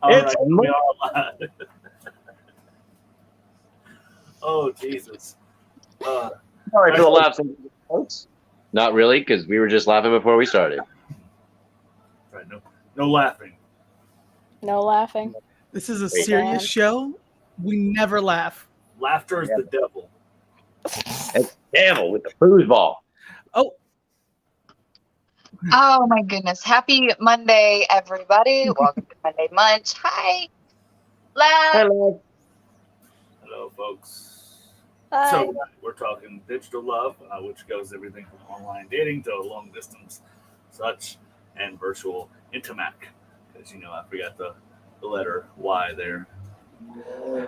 All It's right, we are live. Oh, Jesus. sorry for the laughs, folks. Not really, because we were just laughing before we started. Right, no laughing. No laughing. This is a Wait. serious show. We never laugh. Laughter is the devil. It's devil with the foosball. Oh, Oh my goodness. Happy Monday, everybody. Welcome to Monday Munch. Hi. Lab. Hello. Hello, folks. Hi. So we're talking digital love, which goes everything from online dating to long distance, such, and virtual intimac. Because I forgot the letter Y there.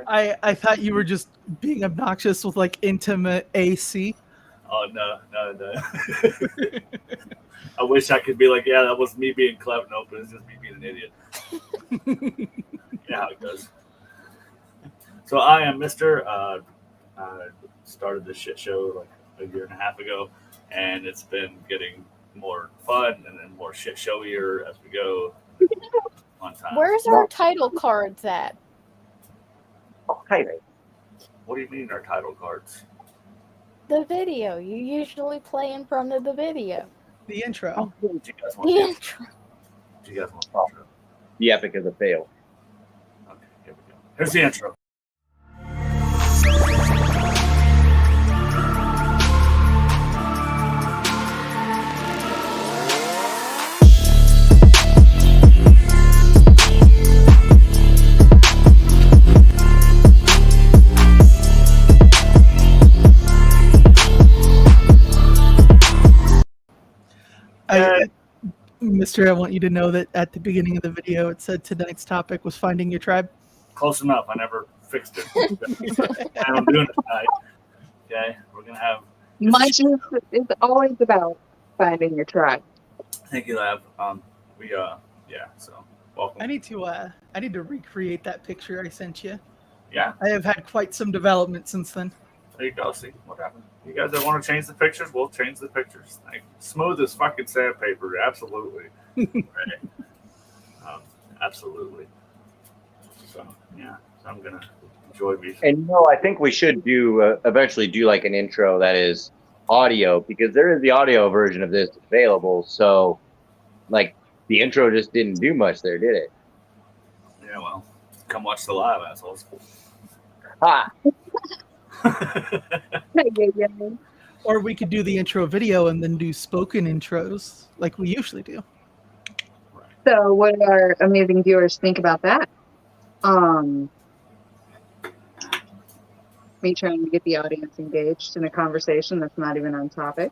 I thought you were just being obnoxious with like intimate AC. Oh no. I wish I could be like, yeah, that was me being clever. Nope, it's just me being an idiot. Yeah, how it goes. So I am Mr. I started this shit show like a year and a half ago, and it's been getting more fun and then more shit showier as we go on time. Where's our title cards at? Hi. What do you mean our title cards? The video. You usually play in front of the video. The intro. Do you guys want The the intro. Do you guys want the intro? The epic is a fail. Okay, here we go. Here's the intro. Mister, I want you to know that at the beginning of the video, it said tonight's topic was finding your tribe. Close enough. I never fixed it. And I'm doing it tonight. Okay, we're gonna have. Munch is always about finding your tribe. Thank you, Lab. So welcome. I need to recreate that picture I sent you. Yeah, I have had quite some development since then. there you go. See what happened. You guys that want to change the pictures, we'll change the pictures. Like, smooth as fucking sandpaper. Absolutely. Right. Absolutely. So yeah, so I'm gonna enjoy me. And I think we should eventually do like an intro that is audio, because there is the audio version of this available. So, like, the intro just didn't do much there, did it? Yeah, well, come watch the live, assholes. Ha! Or we could do the intro video and then do spoken intros like we usually do. So what do our amazing viewers think about that? Me trying to get the audience engaged in a conversation that's not even on topic.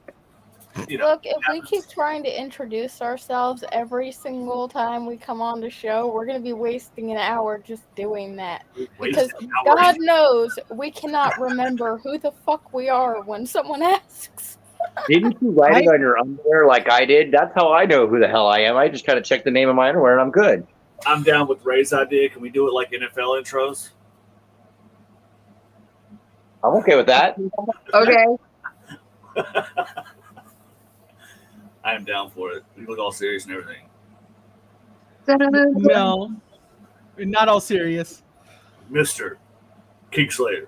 Look, if we keep trying to introduce ourselves every single time we come on the show, we're going to be wasting an hour just doing that. Because God knows we cannot remember who the fuck we are when someone asks. Didn't you write it on your underwear like I did? That's how I know who the hell I am. I just kind of check the name of my underwear and I'm good. I'm down with Ray's idea. Can we do it like NFL intros? I'm okay with that. Okay. I am down for it. We look all serious and everything. No, not all serious. Mr. KinkSlayer.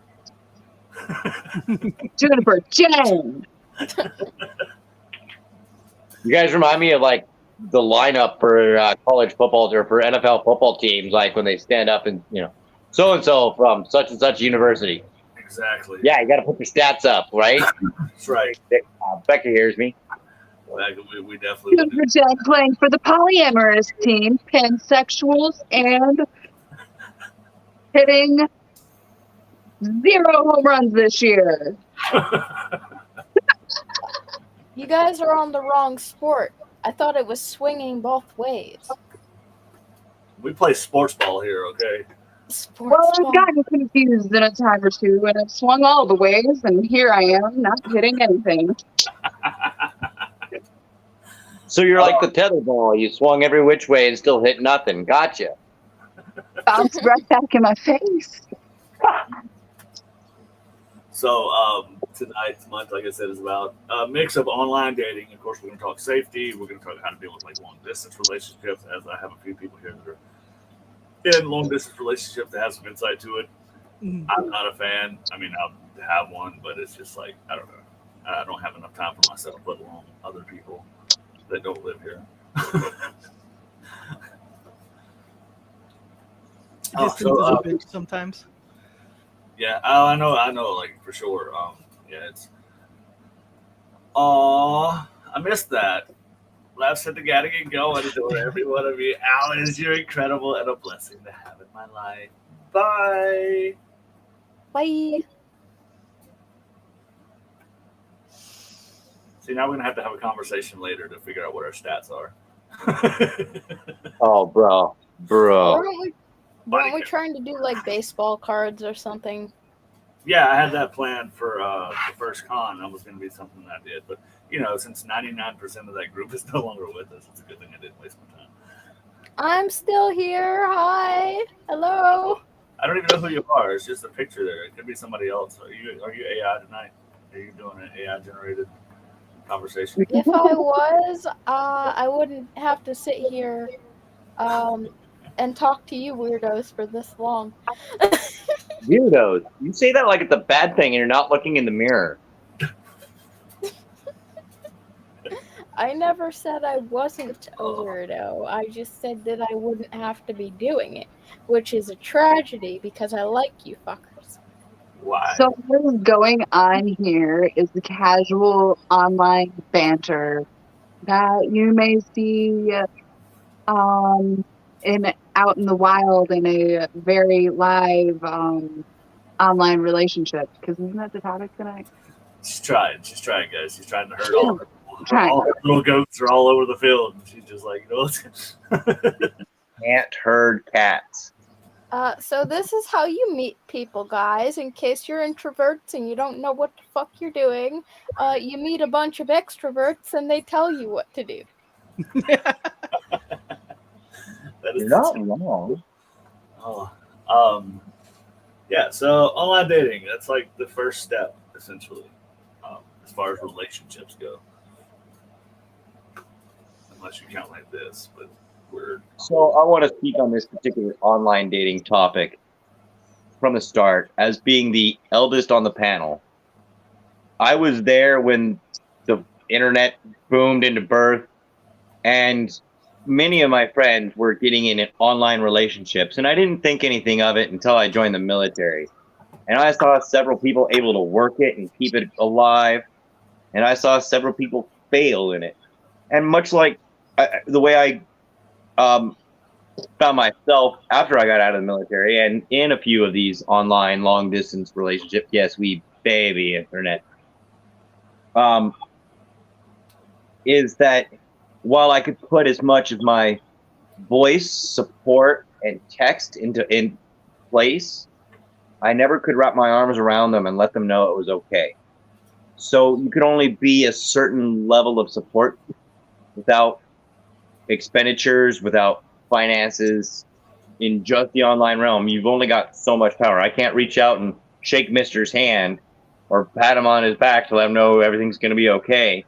Juniper Jen. You guys remind me of like the lineup for college football or for NFL football teams, like when they stand up and so and so from such and such university. Exactly. Yeah, you got to put your stats up, right? That's right. Becca hears me. We definitely would Juniper Jen playing for the polyamorous team, pansexuals, and hitting 0 home runs this year. You guys are on the wrong sport. I thought it was swinging both ways. We play sports ball here, okay? Well, I've gotten confused in a time or two, and I've swung all the ways, and here I am, not hitting anything. So you're like the tetherball. You swung every which way and still hit nothing. Gotcha. Bounced right back in my face. So tonight's month, like I said, is about a mix of online dating. Of course, we're going to talk safety. We're going to talk how to deal with like long distance relationships, as I have a few people here that are in long distance relationships that have some insight to it. Mm. I'm not a fan. I mean, I'll have one, but it's just like I don't know. I don't have enough time for myself, let alone other people that don't live here. Distance is a bitch sometimes. Yeah, I know, like for sure. Yeah, it's. Aw, I missed that. Let's hit the gotta get going. Adore every one of you. Alice, you're incredible and a blessing to have in my life. Bye. Bye. See, now we're gonna have to have a conversation later to figure out what our stats are. Oh, bro. Weren't we trying to do like baseball cards or something? Yeah, I had that planned for the first con. That was going to be something I did. But, since 99% of that group is no longer with us, it's a good thing I didn't waste my time. I'm still here. Hi. Hello. I don't even know who you are. It's just a picture there. It could be somebody else. Are you AI tonight? Are you doing an AI generated conversation? If I was, I wouldn't have to sit here and talk to you weirdos for this long. Weirdos. You say that like it's a bad thing and you're not looking in the mirror. I never said I wasn't a weirdo. I just said that I wouldn't have to be doing it, which is a tragedy because I like you fuckers. Why? So what is going on here is the casual online banter that you may see out in the wild in a very live online relationship. Because isn't that the topic tonight? She's trying, guys. She's trying to hurt all her little goats are all over the field. And she's just like, Can't herd cats. So this is how you meet people, guys. In case you're introverts and you don't know what the fuck you're doing, you meet a bunch of extroverts and they tell you what to do. You're not wrong. Yeah, so online dating, that's like the first step, essentially, as far as relationships go. Unless you count like this, but we're... So I want to speak on this particular online dating topic from the start as being the eldest on the panel. I was there when the internet boomed into birth, and many of my friends were getting in online relationships, and I didn't think anything of it until I joined the military. And I saw several people able to work it and keep it alive, and I saw several people fail in it. And much like the way I found myself after I got out of the military and in a few of these online long distance relationships, yes, we baby internet, is that while I could put as much of my voice support and text in place, I never could wrap my arms around them and let them know it was okay. So you could only be a certain level of support without expenditures, without finances in just the online realm. You've only got so much power. I can't reach out and shake Mister's hand or pat him on his back to let him know everything's going to be okay.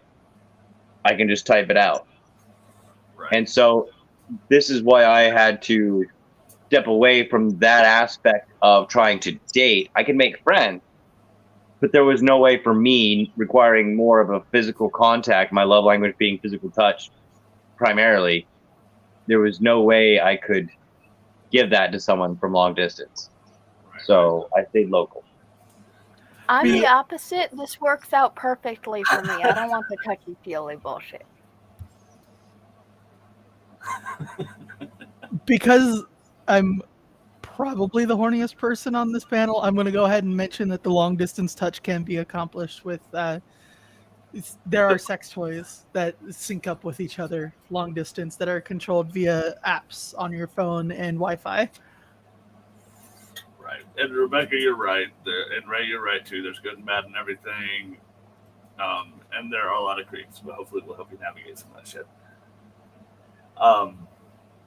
I can just type it out. Right. And so this is why I had to step away from that aspect of trying to date. I could make friends, but there was no way for me, requiring more of a physical contact, my love language being physical touch primarily, there was no way I could give that to someone from long distance. So I stayed local. I'm the opposite. This works out perfectly for me. I don't want the touchy-feely bullshit. Because I'm probably the horniest person on this panel, I'm going to go ahead and mention that the long distance touch can be accomplished with there are sex toys that sync up with each other long distance that are controlled via apps on your phone and Wi-Fi. Right. And Rebecca, you're right. And Ray, you're right too. There's good and bad and everything. And there are a lot of creeps, but hopefully we'll help you navigate some of that shit.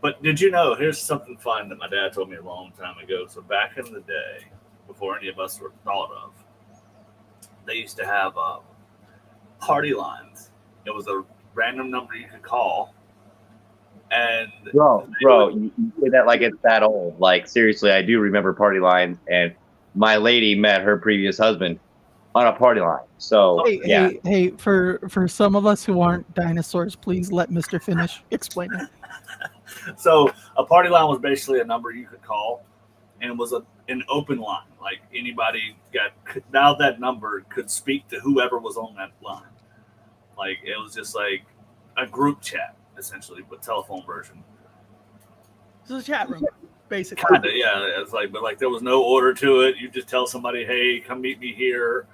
But did you know, here's something fun that my dad told me a long time ago. So back in the day, before any of us were thought of, they used to have party lines. It was a random number you could call, And Bro, you say that like it's that old. Like, seriously, I do remember party lines, and my lady met her previous husband on a party line. So, yeah. Hey, for some of us who aren't dinosaurs, please let Mr. Finish explain it. So a party line was basically a number you could call, and it was an open line. Like anybody dialed that number could speak to whoever was on that line. Like it was just like a group chat essentially, but telephone version. It's a chat room, basically. Kinda, yeah. It's like, but like there was no order to it. You just tell somebody, "Hey, come meet me here.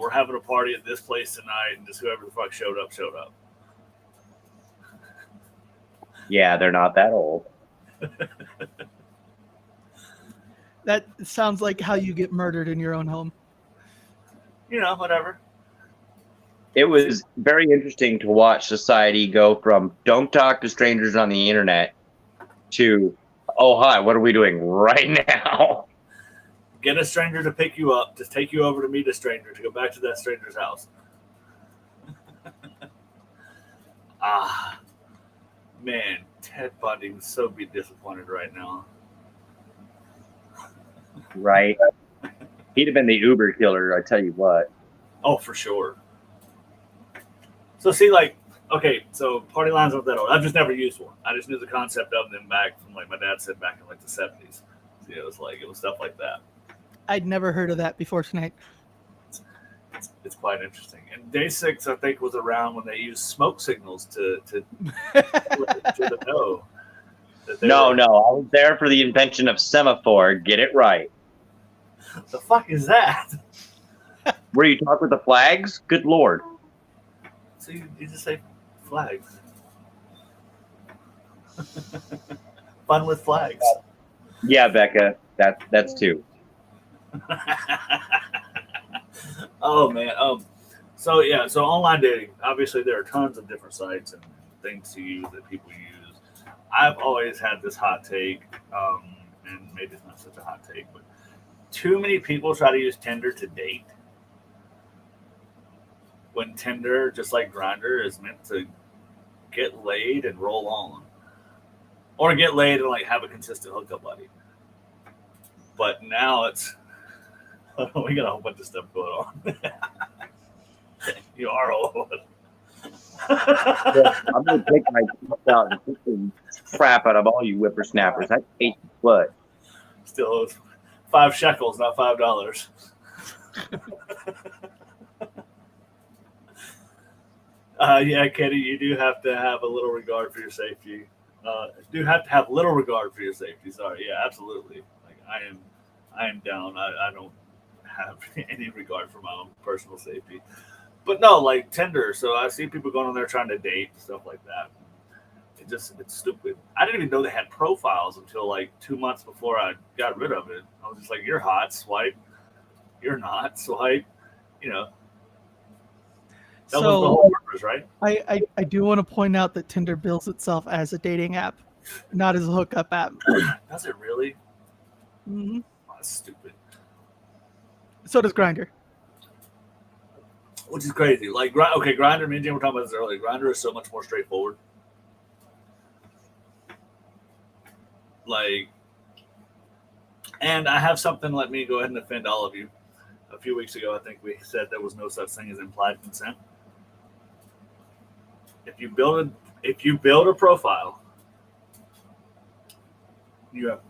We're having a party at this place tonight," and just whoever the fuck showed up, showed up. Yeah, they're not that old. That sounds like how you get murdered in your own home. You know, whatever. It was very interesting to watch society go from "don't talk to strangers on the internet" to "oh hi, what are we doing right now?" Get a stranger to pick you up, to take you over to meet a stranger, to go back to that stranger's house. Man, Ted Bundy would so be disappointed right now. Right? He'd have been the Uber killer, I tell you what. Oh, for sure. So see, like, okay, so party lines aren't that old. I've just never used one. I just knew the concept of them back from, like, my dad said back in, like, the 70s. So, it was stuff like that. I'd never heard of that before tonight. It's quite interesting. And day 6, I think, was around when they used smoke signals to the know. No, I was there for the invention of semaphore. Get it right. The fuck is that? Where you talk with the flags? Good Lord. So you just say flags. Fun with flags. Yeah, Becca. That's two. Oh man. So yeah. So online dating. Obviously, there are tons of different sites and things to use that people use. I've always had this hot take, and maybe it's not such a hot take, but too many people try to use Tinder to date. When Tinder, just like Grindr, is meant to get laid and roll on, or get laid and like have a consistent hookup buddy. But now it's we got a whole bunch of stuff going on. You are old. Yeah, I'm gonna take my teeth out and kick the crap out of all you whippersnappers. I hate you, what? Still, it's 5 shekels, not $5. Yeah, Kenny, you do have to have a little regard for your safety. Do have to have little regard for your safety. Sorry, yeah, absolutely. Like I am down. I don't have any regard for my own personal safety. But no, like Tinder. So I see people going on there trying to date and stuff like that. It's stupid. I didn't even know they had profiles until like 2 months before I got rid of it. I was just like, "You're hot, swipe. You're not, swipe." You know. That was the whole purpose, right? I do want to point out that Tinder bills itself as a dating app, not as a hookup app. Does it really? Mm-hmm. Oh, that's stupid. So does Grindr. Which is crazy. Like, Grindr, me and Jim were talking about this earlier. Grindr is so much more straightforward. Like, and I have something, let me go ahead and offend all of you. A few weeks ago, I think we said there was no such thing as implied consent. If you build a profile, you have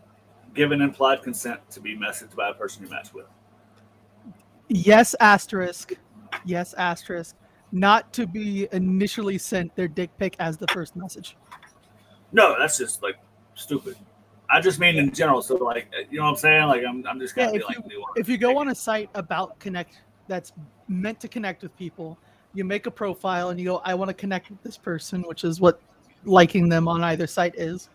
given implied consent to be messaged by a person you match with. Yes, asterisk. Yes, asterisk. Not to be initially sent their dick pic as the first message. No, that's just like stupid. I just mean in general. So like, you know what I'm saying? Like I'm just gonna be like, if you go on a site about connect that's meant to connect with people, you make a profile and you go, I want to connect with this person, which is what liking them on either site is.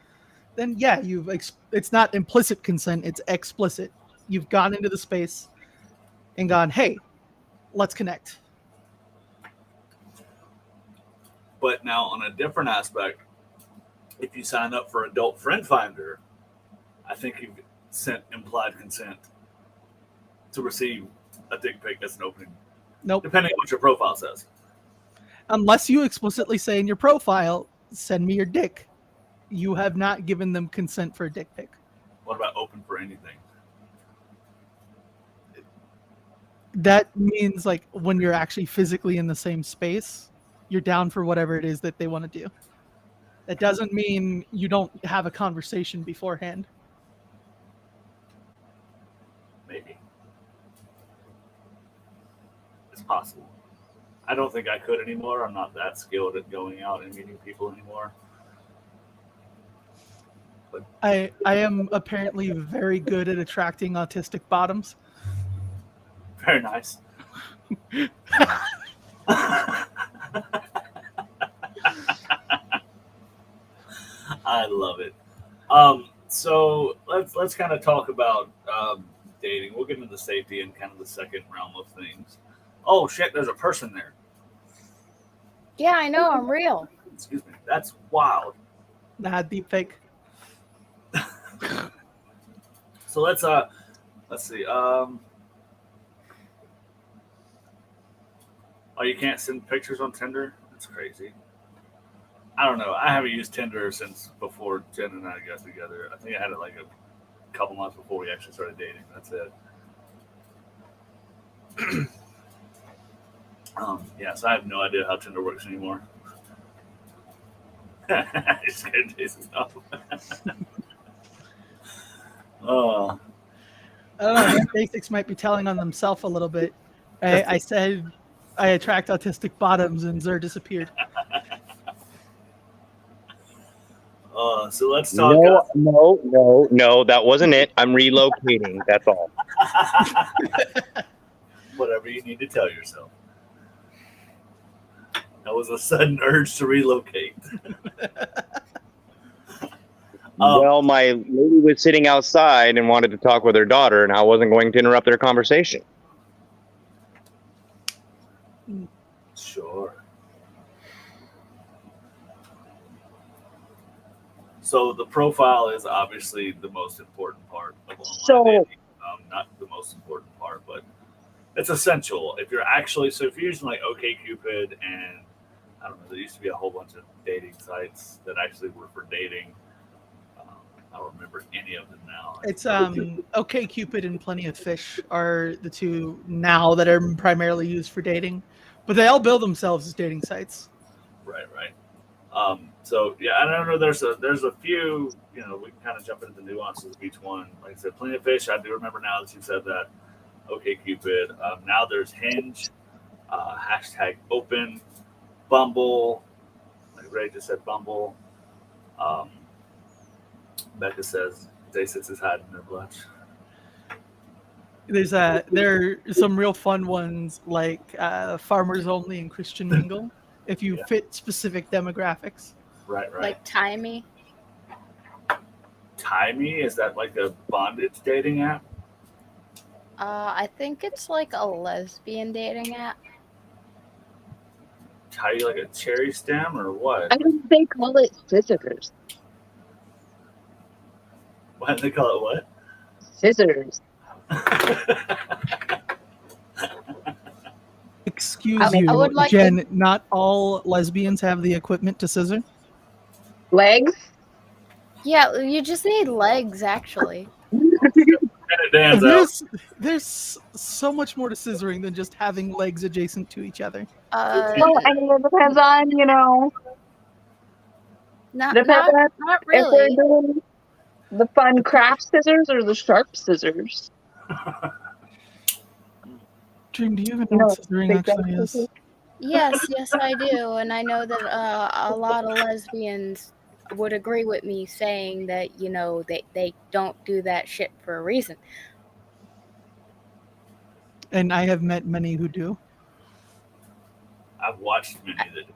Then yeah, it's not implicit consent, it's explicit. You've gone into the space and gone, hey, let's connect. But now on a different aspect, if you sign up for Adult Friend Finder, I think you've sent implied consent to receive a dick pic as an opening. Nope. Depending on what your profile says. Unless you explicitly say in your profile, send me your dick. you have not given them consent for a dick pic. What about open for anything? That means like when you're actually physically in the same space, you're down for whatever it is that they want to do. That doesn't mean you don't have a conversation beforehand. Maybe. It's possible. I don't think I could anymore. I'm not that skilled at going out and meeting people anymore. I am apparently very good at attracting autistic bottoms. Very nice. I love it. So let's kind of talk about dating. We'll get into the safety and kind of the second realm of things. Oh shit! There's a person there. Yeah, I know. I'm real. Excuse me. That's wild. Nah, deep fake. So let's see. Oh, you can't send pictures on Tinder? That's crazy. I don't know. I haven't used Tinder since before Jen and I got together. I think I had it like a couple months before we actually started dating. That's it. Yeah, so I have no idea how Tinder works anymore. I just scared Jason off. Oh. I don't know. Basics might be telling on themselves a little bit. I said I attract autistic bottoms, and Zer disappeared. So let's talk. No, that wasn't it. I'm relocating. That's all. Whatever you need to tell yourself. That was a sudden urge to relocate. Well, my lady was sitting outside and wanted to talk with her daughter, and I wasn't going to interrupt their conversation. Sure. So the profile is obviously the most important part of online dating. Not the most important part, but it's essential. If you're using like OkCupid and I don't know, there used to be a whole bunch of dating sites that actually were for dating. I don't remember any of them now. It's OkCupid and Plenty of Fish are the two now that are primarily used for dating, but they all bill themselves as dating sites. Right. So yeah, I don't know. There's a few. We can kind of jump into the nuances of each one. Like I said, Plenty of Fish. I do remember now that you said that. OkCupid. Now there's Hinge. Hashtag Open. Bumble. Like Ray just said, Bumble. Becca says Day6 is hiding in their blush. There are some real fun ones like Farmers Only and Christian Mingle if you fit specific demographics. Right. Like Timey. Timey? Is that like a bondage dating app? I think it's like a lesbian dating app. How you like a cherry stem or what? I think they call it scissors. Why do they call it what? Scissors. Excuse you, like Jen. Not all lesbians have the equipment to scissor. Legs? Yeah, you just need legs, actually. There's so much more to scissoring than just having legs adjacent to each other. Well, I mean, it depends on, Not if really. they're doing the fun craft scissors or the sharp scissors. Dream, do you even know what scissoring actually is? Yes, I do, and I know that a lot of lesbians would agree with me saying that they don't do that shit for a reason. And I have met many who do. I've watched many that do.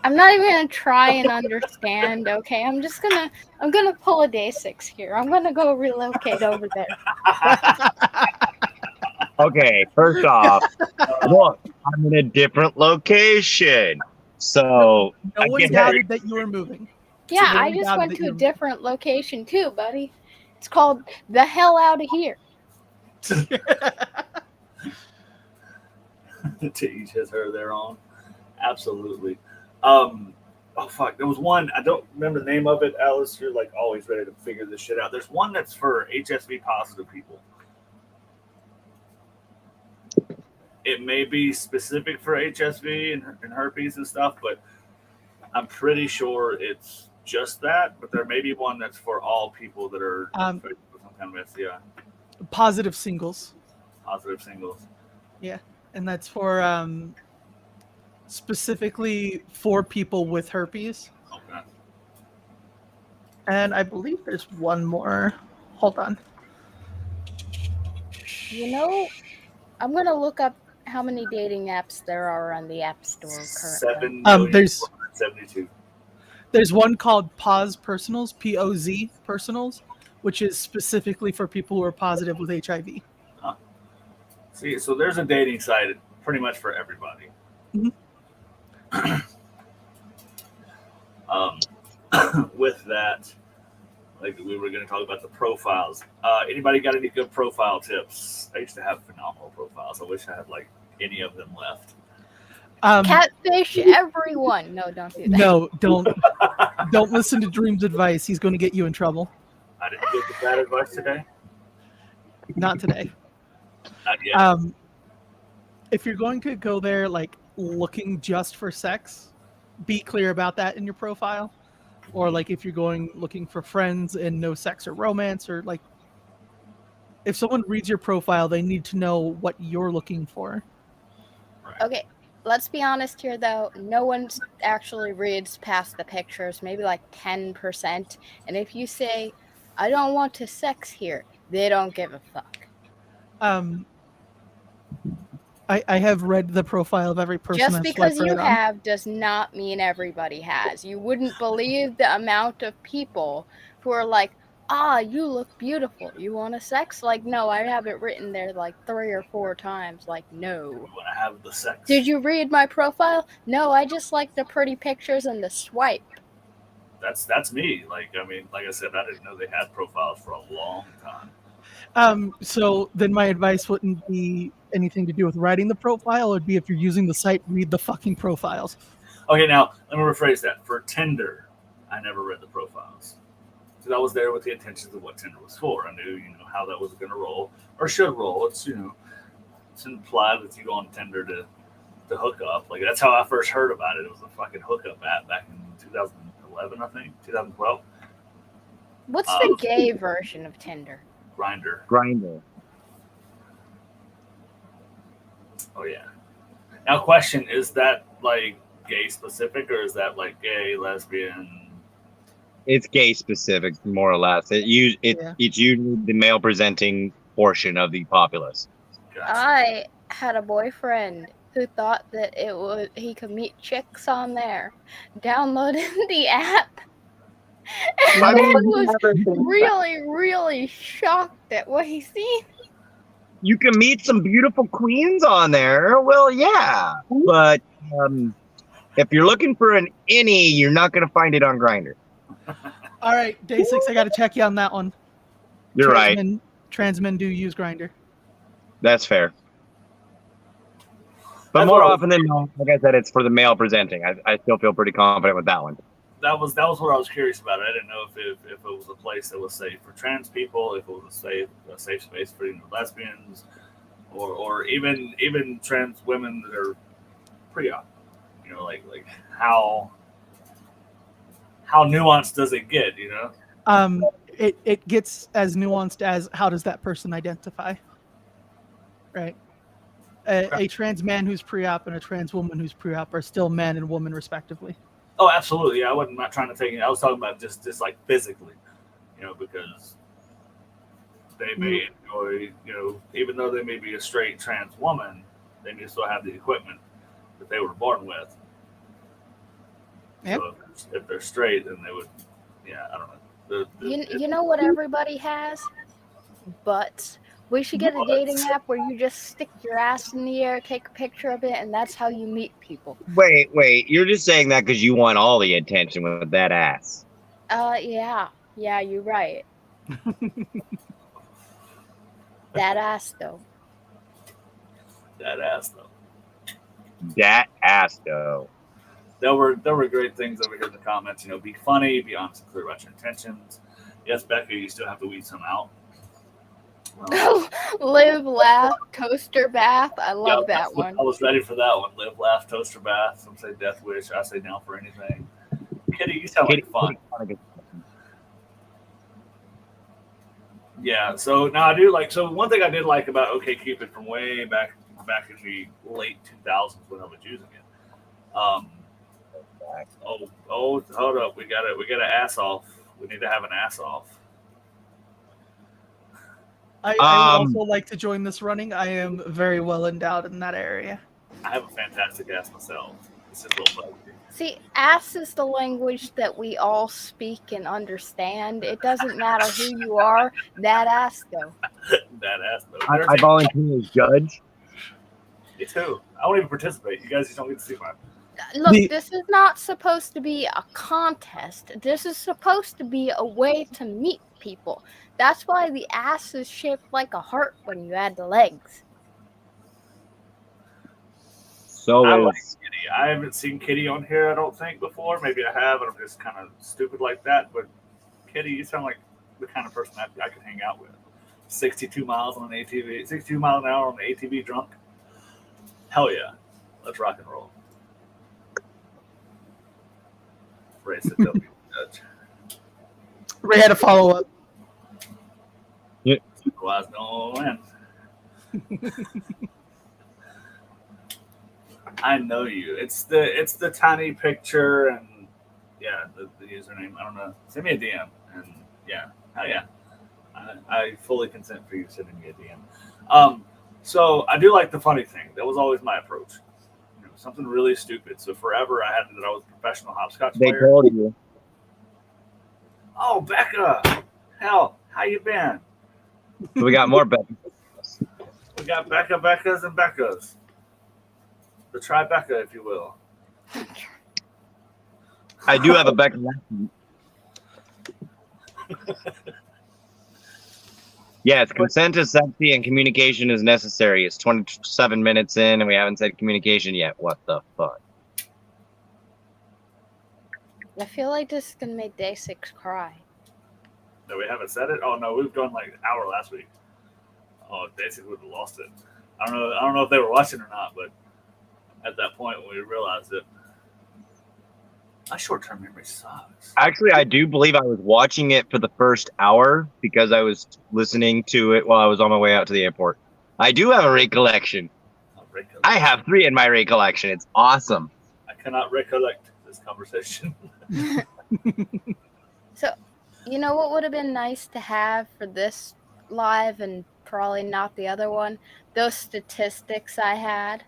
I'm not even gonna try and understand. Okay, I'm gonna pull a Day6 here. I'm gonna go relocate over there. Okay, first off, look, I'm in a different location. So no one doubted that you were moving. Yeah, I just went to a different location too, buddy. It's called the hell out of here. To each his her their own. Absolutely. Oh fuck! There was one. I don't remember the name of it. Alice, you're like always ready to figure this shit out. There's one that's for HSV positive people. It may be specific for HSV and herpes and stuff, but I'm pretty sure it's just that. But there may be one that's for all people that are infected with some kind of STI. Positive singles. Positive singles. Yeah, and that's for specifically for people with herpes. Okay. And I believe there's one more. Hold on. You know, I'm gonna look up how many dating apps there are on the App Store currently. 7,472,000. There's one called Pause Personals, POZ Personals, which is specifically for people who are positive with HIV. Huh. See, so there's a dating site pretty much for everybody. With that, like we were going to talk about the profiles. Anybody got any good profile tips? I used to have phenomenal profiles. I wish I had like any of them left. Catfish everyone. No, don't do that. No, don't listen to Dream's advice. He's going to get you in trouble. I didn't give the bad advice today. Not today. Not yet. If you're going to go there like looking just for sex, be clear about that in your profile. Or like if you're going looking for friends and no sex or romance, or like if someone reads your profile, they need to know what you're looking for. Right. Okay, let's be honest here though. No one actually reads past the pictures, maybe like 10%. And if you say, I don't want to sex here, they don't give a fuck. I have read the profile of every person. Just because you have does not mean everybody has. You wouldn't believe the amount of people who are like, you look beautiful. You want to sex? Like, no, I have it written there like 3 or 4 times. Like, no. You want to have the sex? Did you read my profile? No, I just like the pretty pictures and the swipe. That's me. Like, I mean, like I said, I didn't know they had profiles for a long time. So then my advice wouldn't be anything to do with writing the profile. It would be if you're using the site, read the fucking profiles. Okay, now let me rephrase that. For Tinder, I never read the profiles. So I was there with the intentions of what Tinder was for. I knew, how that was going to roll or should roll. It's, it's implied that you go on Tinder to hook up. Like that's how I first heard about it. It was a fucking hookup app back in 2011, I think, 2012. What's the gay version of Tinder? Grindr. Oh yeah. Now, question: is that like gay specific, or is that like gay, lesbian? It's gay specific, more or less. It's usually the male presenting portion of the populace. Gotcha. I had a boyfriend who thought that he could meet chicks on there. Downloaded the app. And I then mean, was really, really shocked at what he seen. You can meet some beautiful queens on there. Well, yeah, but if you're looking for an innie, you're not going to find it on Grindr. All right, day 6, I got to check you on that one. You're right. Trans men do use Grindr. That's fair. But more often than not, like I said, it's for the male presenting. I still feel pretty confident with that one. That was what I was curious about. I didn't know if it was a place that was safe for trans people, if it was a safe space for lesbians, or even trans women that are pre-op. Like how nuanced does it get? It gets as nuanced as how does that person identify, right? A trans man who's pre-op and a trans woman who's pre-op are still man and woman respectively. Oh, absolutely. I wasn't not trying to take it. I was talking about just like physically, because they may enjoy, even though they may be a straight trans woman, they may still have the equipment that they were born with. Yep. So if they're straight, then they would, I don't know. You know what everybody has? Butts. We should get a dating app where you just stick your ass in the air, take a picture of it, and that's how you meet people. Wait. You're just saying that because you want all the attention with that ass. Yeah, you're right. That ass, though. there were great things over here in the comments. Be funny, be honest and clear about your intentions. Yes, Becca, you still have to weed some out. Live, laugh, toaster bath. I love that one. I was ready for that one. Live, laugh, toaster bath. Some say death wish. I say down for anything. Kitty, you sound like fun. Yeah. So now I do like. So one thing I did like about OkCupid from way back in the late 2000s when I was using it. Hold up. We got an ass off. We need to have an ass off. I would also like to join this running. I am very well endowed in that area. I have a fantastic ass myself. This is a little buggy. See, ass is the language that we all speak and understand. It doesn't matter who you are. That ass, though. That ass, though. I volunteer as judge. Me too. I won't even participate. You guys just don't get to see mine. Look, this is not supposed to be a contest. This is supposed to be a way to meet people. That's why the ass is shaped like a heart when you add the legs. So I like Kitty. I haven't seen Kitty on here, I don't think, before. Maybe I have, and I'm just kind of stupid like that. But Kitty, you sound like the kind of person I could hang out with. 62 miles on an ATV, 62 miles an hour on an ATV drunk. Hell yeah. Let's rock and roll. Ray said don't be a judge. Ray had a follow up. Otherwise, no win. I know you. It's the tiny picture and yeah, the username. I don't know. Send me a DM and yeah, hell yeah. I fully consent for you sending me a DM. So I do like the funny thing. That was always my approach. Something really stupid. So forever I had that I was a professional hopscotch player. They told you. Oh, Becca. Hell, how you been? We got more Beccas. We got Beccas, and Beccas. The Tribeca, if you will. I do have a Becca. Yes, consent is sexy and communication is necessary. It's 27 minutes in and we haven't said communication yet. What the fuck? I feel like this is gonna make Day 6 cry. No, we haven't said it? Oh no, we've done like an hour last week. Oh, Day 6 would have lost it. I don't know if they were watching or not, but at that point when we realized it. My short-term memory sucks. Actually, I do believe I was watching it for the first hour because I was listening to it while I was on my way out to the airport. I do have a recollection. I have 3 in my recollection. It's awesome. I cannot recollect this conversation. So, you know what would have been nice to have for this live and probably not the other one? Those statistics I had.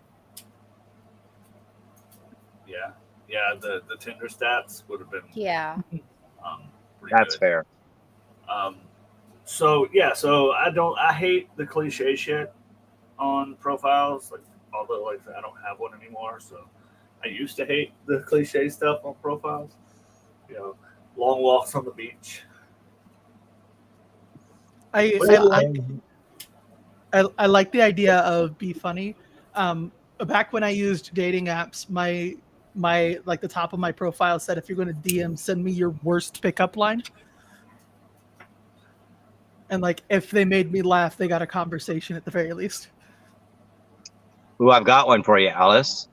Yeah. Yeah, the Tinder stats would have been That's good. fair. So I hate the cliche shit on profiles. Like although like I don't have one anymore, so I used to hate the cliche stuff on profiles. Long walks on the beach. I like the idea of be funny. Back when I used dating apps, my like the top of my profile said, if you're going to DM, send me your worst pickup line. And like if they made me laugh, they got a conversation at the very least. Ooh, I've got one for you, Alice.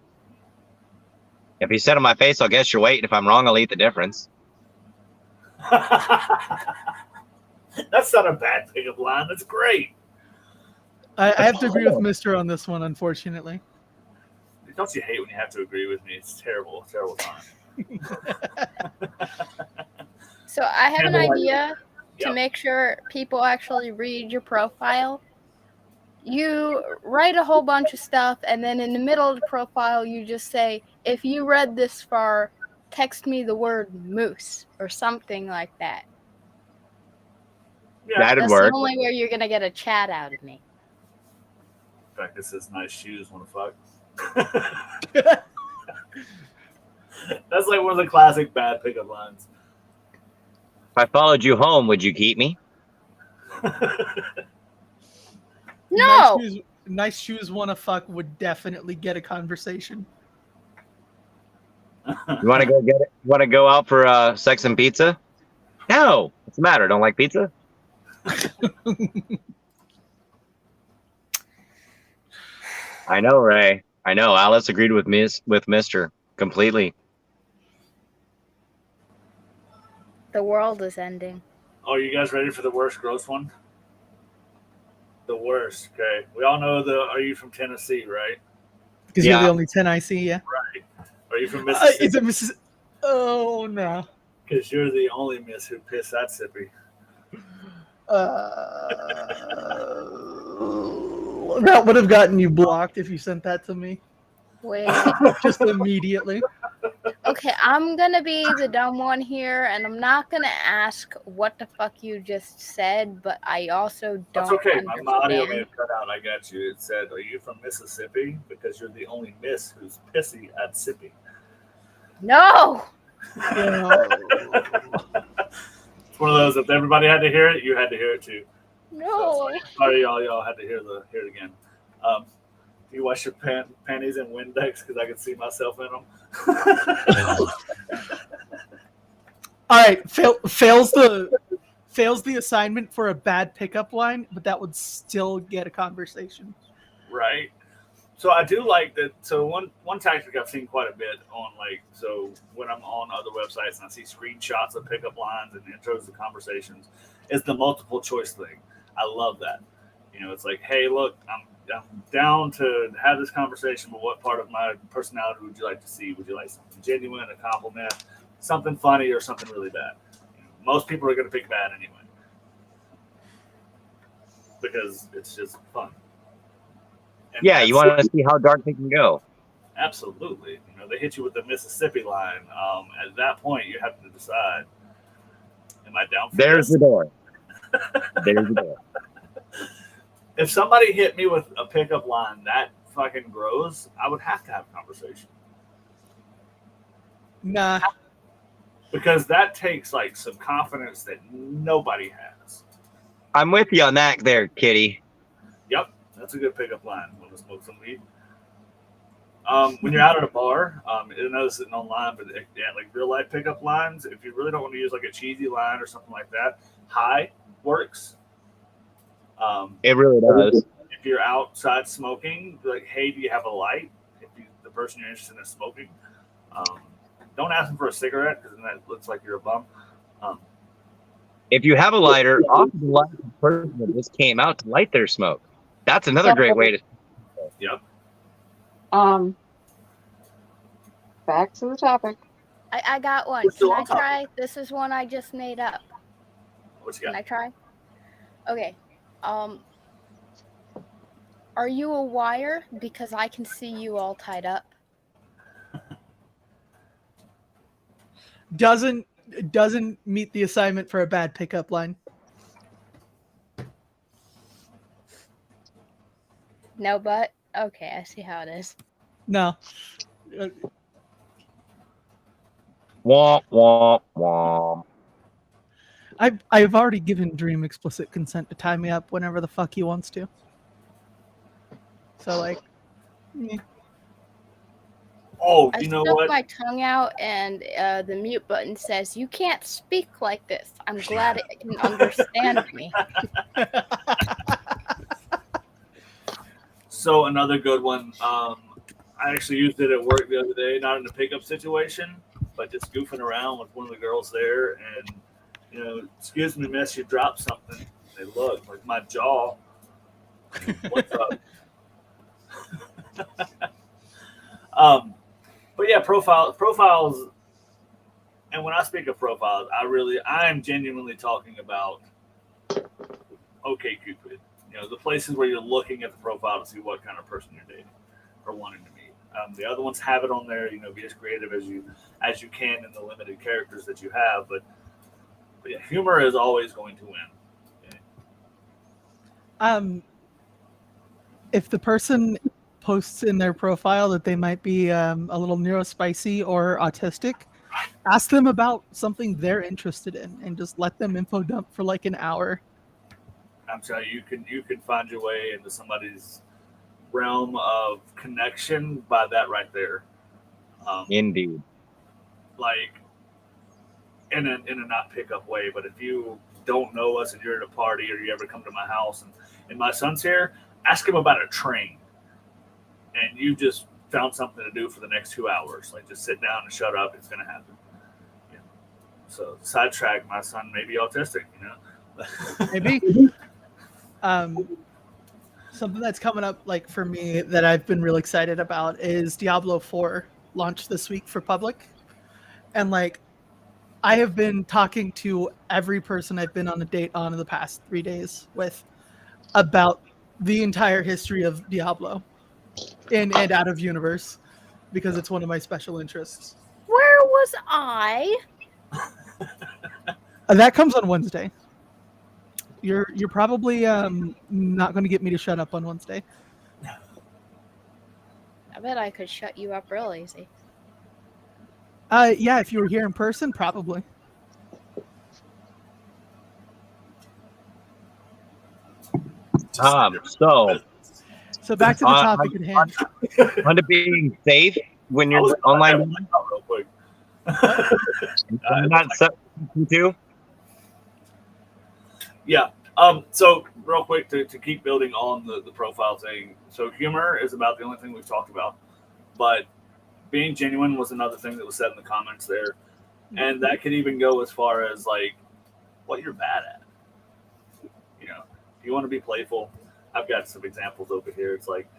If you sit on my face, I'll guess your weight. And if I'm wrong, I'll eat the difference. That's not a bad pickup line. That's great. I have to agree with Mr. on this one, unfortunately. Don't you hate when you have to agree with me? It's terrible time. So I have an idea to make sure people actually read your profile. You write a whole bunch of stuff, and then in the middle of the profile, you just say, if you read this far, text me the word moose or something like that. Yeah, that'd That's work. the only way you're going to get a chat out of me. Becca says nice shoes, wanna fuck. That's like one of the classic bad pickup lines. If I followed you home, would you keep me? No! Nice shoes wanna fuck would definitely get a conversation. You want to go get it? Want to go out for sex and pizza? No. What's the matter? Don't like pizza? I know, Ray. I know. Alice agreed with Mister completely. The world is ending. Oh, you guys ready for the worst gross one? The worst. Okay. We all know are you from Tennessee, right? Because you're the only 10 I see, yeah. Right. Are you from Mississippi? Is it Mississippi? Oh, no. Because you're the only miss who pissed that sippy. That would have gotten you blocked if you sent that to me. Wait. Just immediately. Okay, I'm gonna be the dumb one here, and I'm not gonna ask what the fuck you just said, but I also don't. That's okay. Understand. My audio may have cut out. I got you. It said, "Are you from Mississippi?" Because you're the only miss who's pissy at sippy. No. It's one of those. If everybody had to hear it, you had to hear it too. No. So, sorry, y'all had to hear it again. Do you wash your panties in Windex? Because I can see myself in them. All right, fails the assignment for a bad pickup line, but that would still get a conversation. Right. So I do like that. So one tactic I've seen quite a bit on so when I'm on other websites and I see screenshots of pickup lines and intros to conversations is the multiple choice thing. I love that. It's like, hey, look, I'm down to have this conversation, but what part of my personality would you like to see? Would you like something genuine, a compliment, something funny, or something really bad? Most people are going to pick bad anyway because it's just fun. And yeah, you want to see how dark they can go. Absolutely. They hit you with the Mississippi line. At that point, you have to decide, am I down for There's this? the door. There's the door. If somebody hit me with a pickup line that fucking grows, I would have to have a conversation. Nah. Because that takes some confidence that nobody has. I'm with you on that there, Kitty. Yep, that's a good pickup line. Want to smoke some weed? When you're out at a bar, I know this isn't online, but real life pickup lines, if you really don't want to use a cheesy line or something like that, hi works. It really does. If you're outside smoking, hey, do you have a light? If the person you're interested in is smoking, don't ask them for a cigarette because then that looks like you're a bum. If you have a lighter, offer the light to the person that just came out to light their smoke. That's another great way to. Yep. Back to the topic. I got one. Can I try? This is one I just made up. What you got? Can I try? Okay. Are you a wire? Because I can see you all tied up. Doesn't meet the assignment for a bad pickup line. No, but okay, I see how it is. No. Womp womp womp. I've already given Dream explicit consent to tie me up whenever the fuck he wants to. So Oh, you know what? I stuck my tongue out, and the mute button says, "You can't speak like this." I'm glad it can understand me. So another good one. I actually used it at work the other day, not in a pickup situation, but just goofing around with one of the girls there, and excuse me, miss, you dropped something. They look like my jaw. What's up? But yeah, profiles. And when I speak of profiles, I am genuinely talking about OkCupid. The places where you're looking at the profile to see what kind of person you're dating or wanting to meet. The other ones have it on there. Be as creative as you can in the limited characters that you have. But yeah, humor is always going to win. Okay. If the person posts in their profile that they might be a little neurospicy or autistic, ask them about something they're interested in and just let them info dump for an hour. I'm telling you, you can find your way into somebody's realm of connection by that right there. Indeed. like in a not pickup way. But if you don't know us and you're at a party or you ever come to my house and my son's here, ask him about a train, and you just found something to do for the next 2 hours. Like just sit down and shut up. It's gonna happen. Yeah. So sidetrack. My son may be autistic. You know. Maybe. Something that's coming up, like for me, that I've been real excited about is Diablo 4 launched this week for public, and like I have been talking to every person I've been on a date on in the past 3 days with about the entire history of Diablo in and out of universe because it's one of my special interests. Where was I? That comes on Wednesday. You're probably not going to get me to shut up on Wednesday. I bet I could shut you up real easy. Yeah, if you were here in person, probably. So back to the topic at hand. On to being safe when you're online. Real quick. Not too. Yeah. So real quick to keep building on the profile thing. So humor is about the only thing we've talked about, but being genuine was another thing that was said in the comments there, and that could even go as far as like what you're bad at. You know, if you want to be playful, I've got some examples over here. It's like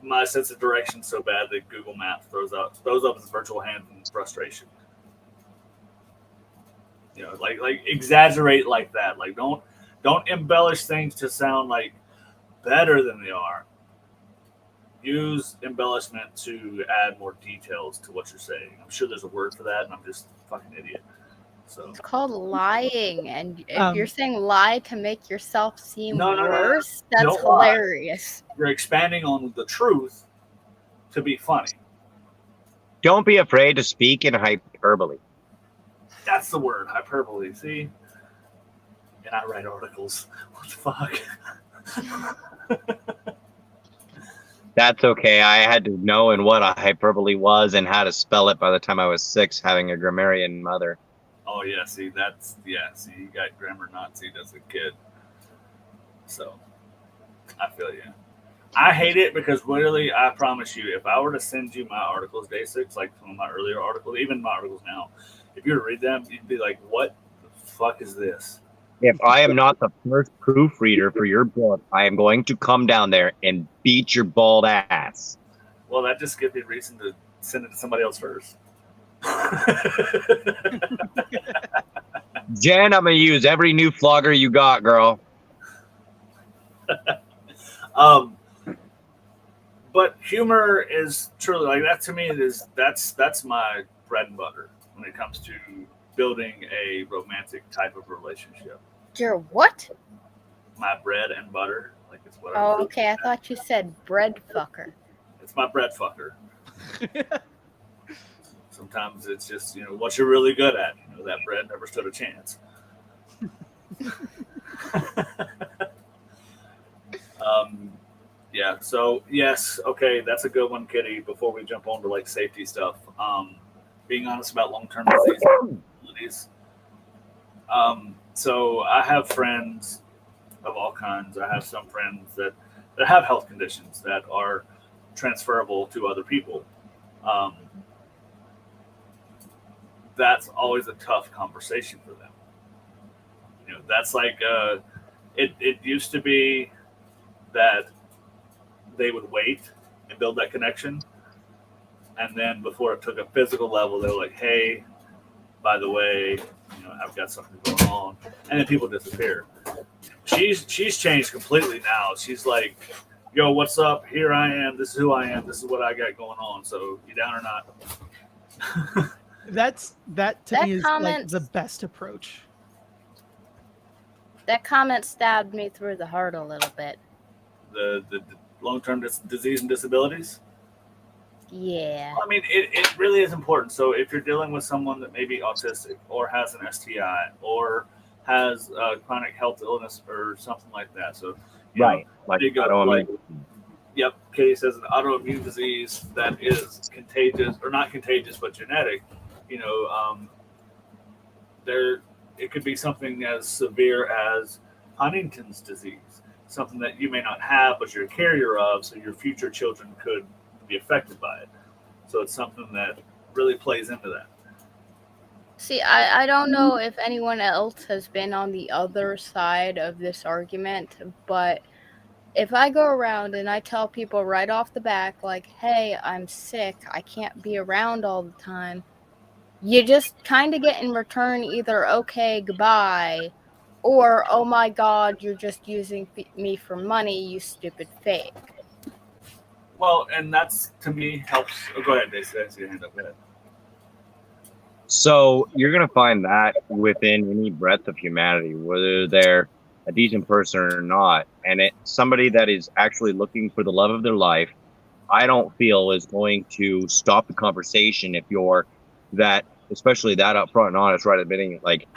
my sense of direction so bad that Google Maps throws up its virtual hand in frustration. You know, like exaggerate like that. Like don't embellish things to sound like better than they are. Use embellishment to add more details to what you're saying. I'm sure there's a word for that, and I'm just a fucking idiot. So it's called lying, and if you're saying lie to make yourself seem worse, no. that's hilarious. You're expanding on the truth to be funny. Don't be afraid to speak in hyperbole. That's the word, hyperbole. See? And I write articles. What the fuck? That's okay. I had to know what a hyperbole was and how to spell it by the time I was 6, having a grammarian mother. Oh yeah, see you got grammar Nazi as a kid. So I feel you. I hate it because literally, I promise you, if I were to send you my articles day 6, like some of my earlier articles, even my articles now, if you were to read them, you'd be like, what the fuck is this? If I am not the first proofreader for your book, I am going to come down there and beat your bald ass. Well, that just gives me a reason to send it to somebody else first. Jen, I'm going to use every new flogger you got, girl. But humor is truly like that to me. That's my bread and butter when it comes to building a romantic type of relationship. Your what? My bread and butter, like it's what. Oh, okay. I thought you said bread fucker. It's my bread fucker. Sometimes it's just what you're really good at. That bread never stood a chance. Yeah. So yes, okay, that's a good one, Kitty. Before we jump on to like safety stuff, being honest about long-term disabilities. So I have friends of all kinds. I have some friends that have health conditions that are transferable to other people. That's always a tough conversation for them. That's like it used to be that they would wait and build that connection, and then before it took a physical level, they were like, "Hey, by the way, I've got something going on," and then people disappear. She's changed completely now. She's like, "Yo, what's up? Here I am. This is who I am. This is what I got going on. So you down or not?" That to me is like the best approach. That comment stabbed me through the heart a little bit. The long-term disease and disabilities. Yeah. I mean, it really is important. So if you're dealing with someone that may be autistic or has an STI or has a chronic health illness or something like that, so right, like Yep, Katie says an autoimmune disease that is contagious, or not contagious, but genetic. You know, there it could be something as severe as Huntington's disease, something that you may not have, but you're a carrier of, so your future children could be affected by it. So it's something that really plays into that. See, I don't know if anyone else has been on the other side of this argument, but if I go around and I tell people right off the back, like, hey, I'm sick, I can't be around all the time, you just kind of get in return either, okay, goodbye, or, oh my god, you're just using me for money, you stupid fake. Well, and that's, to me, helps. Oh, go ahead, Daisy. I see your hand up. Go ahead. So you're going to find that within any breadth of humanity, whether they're a decent person or not. And somebody that is actually looking for the love of their life, I don't feel is going to stop the conversation if you're that, especially that upfront and honest right at the beginning, like,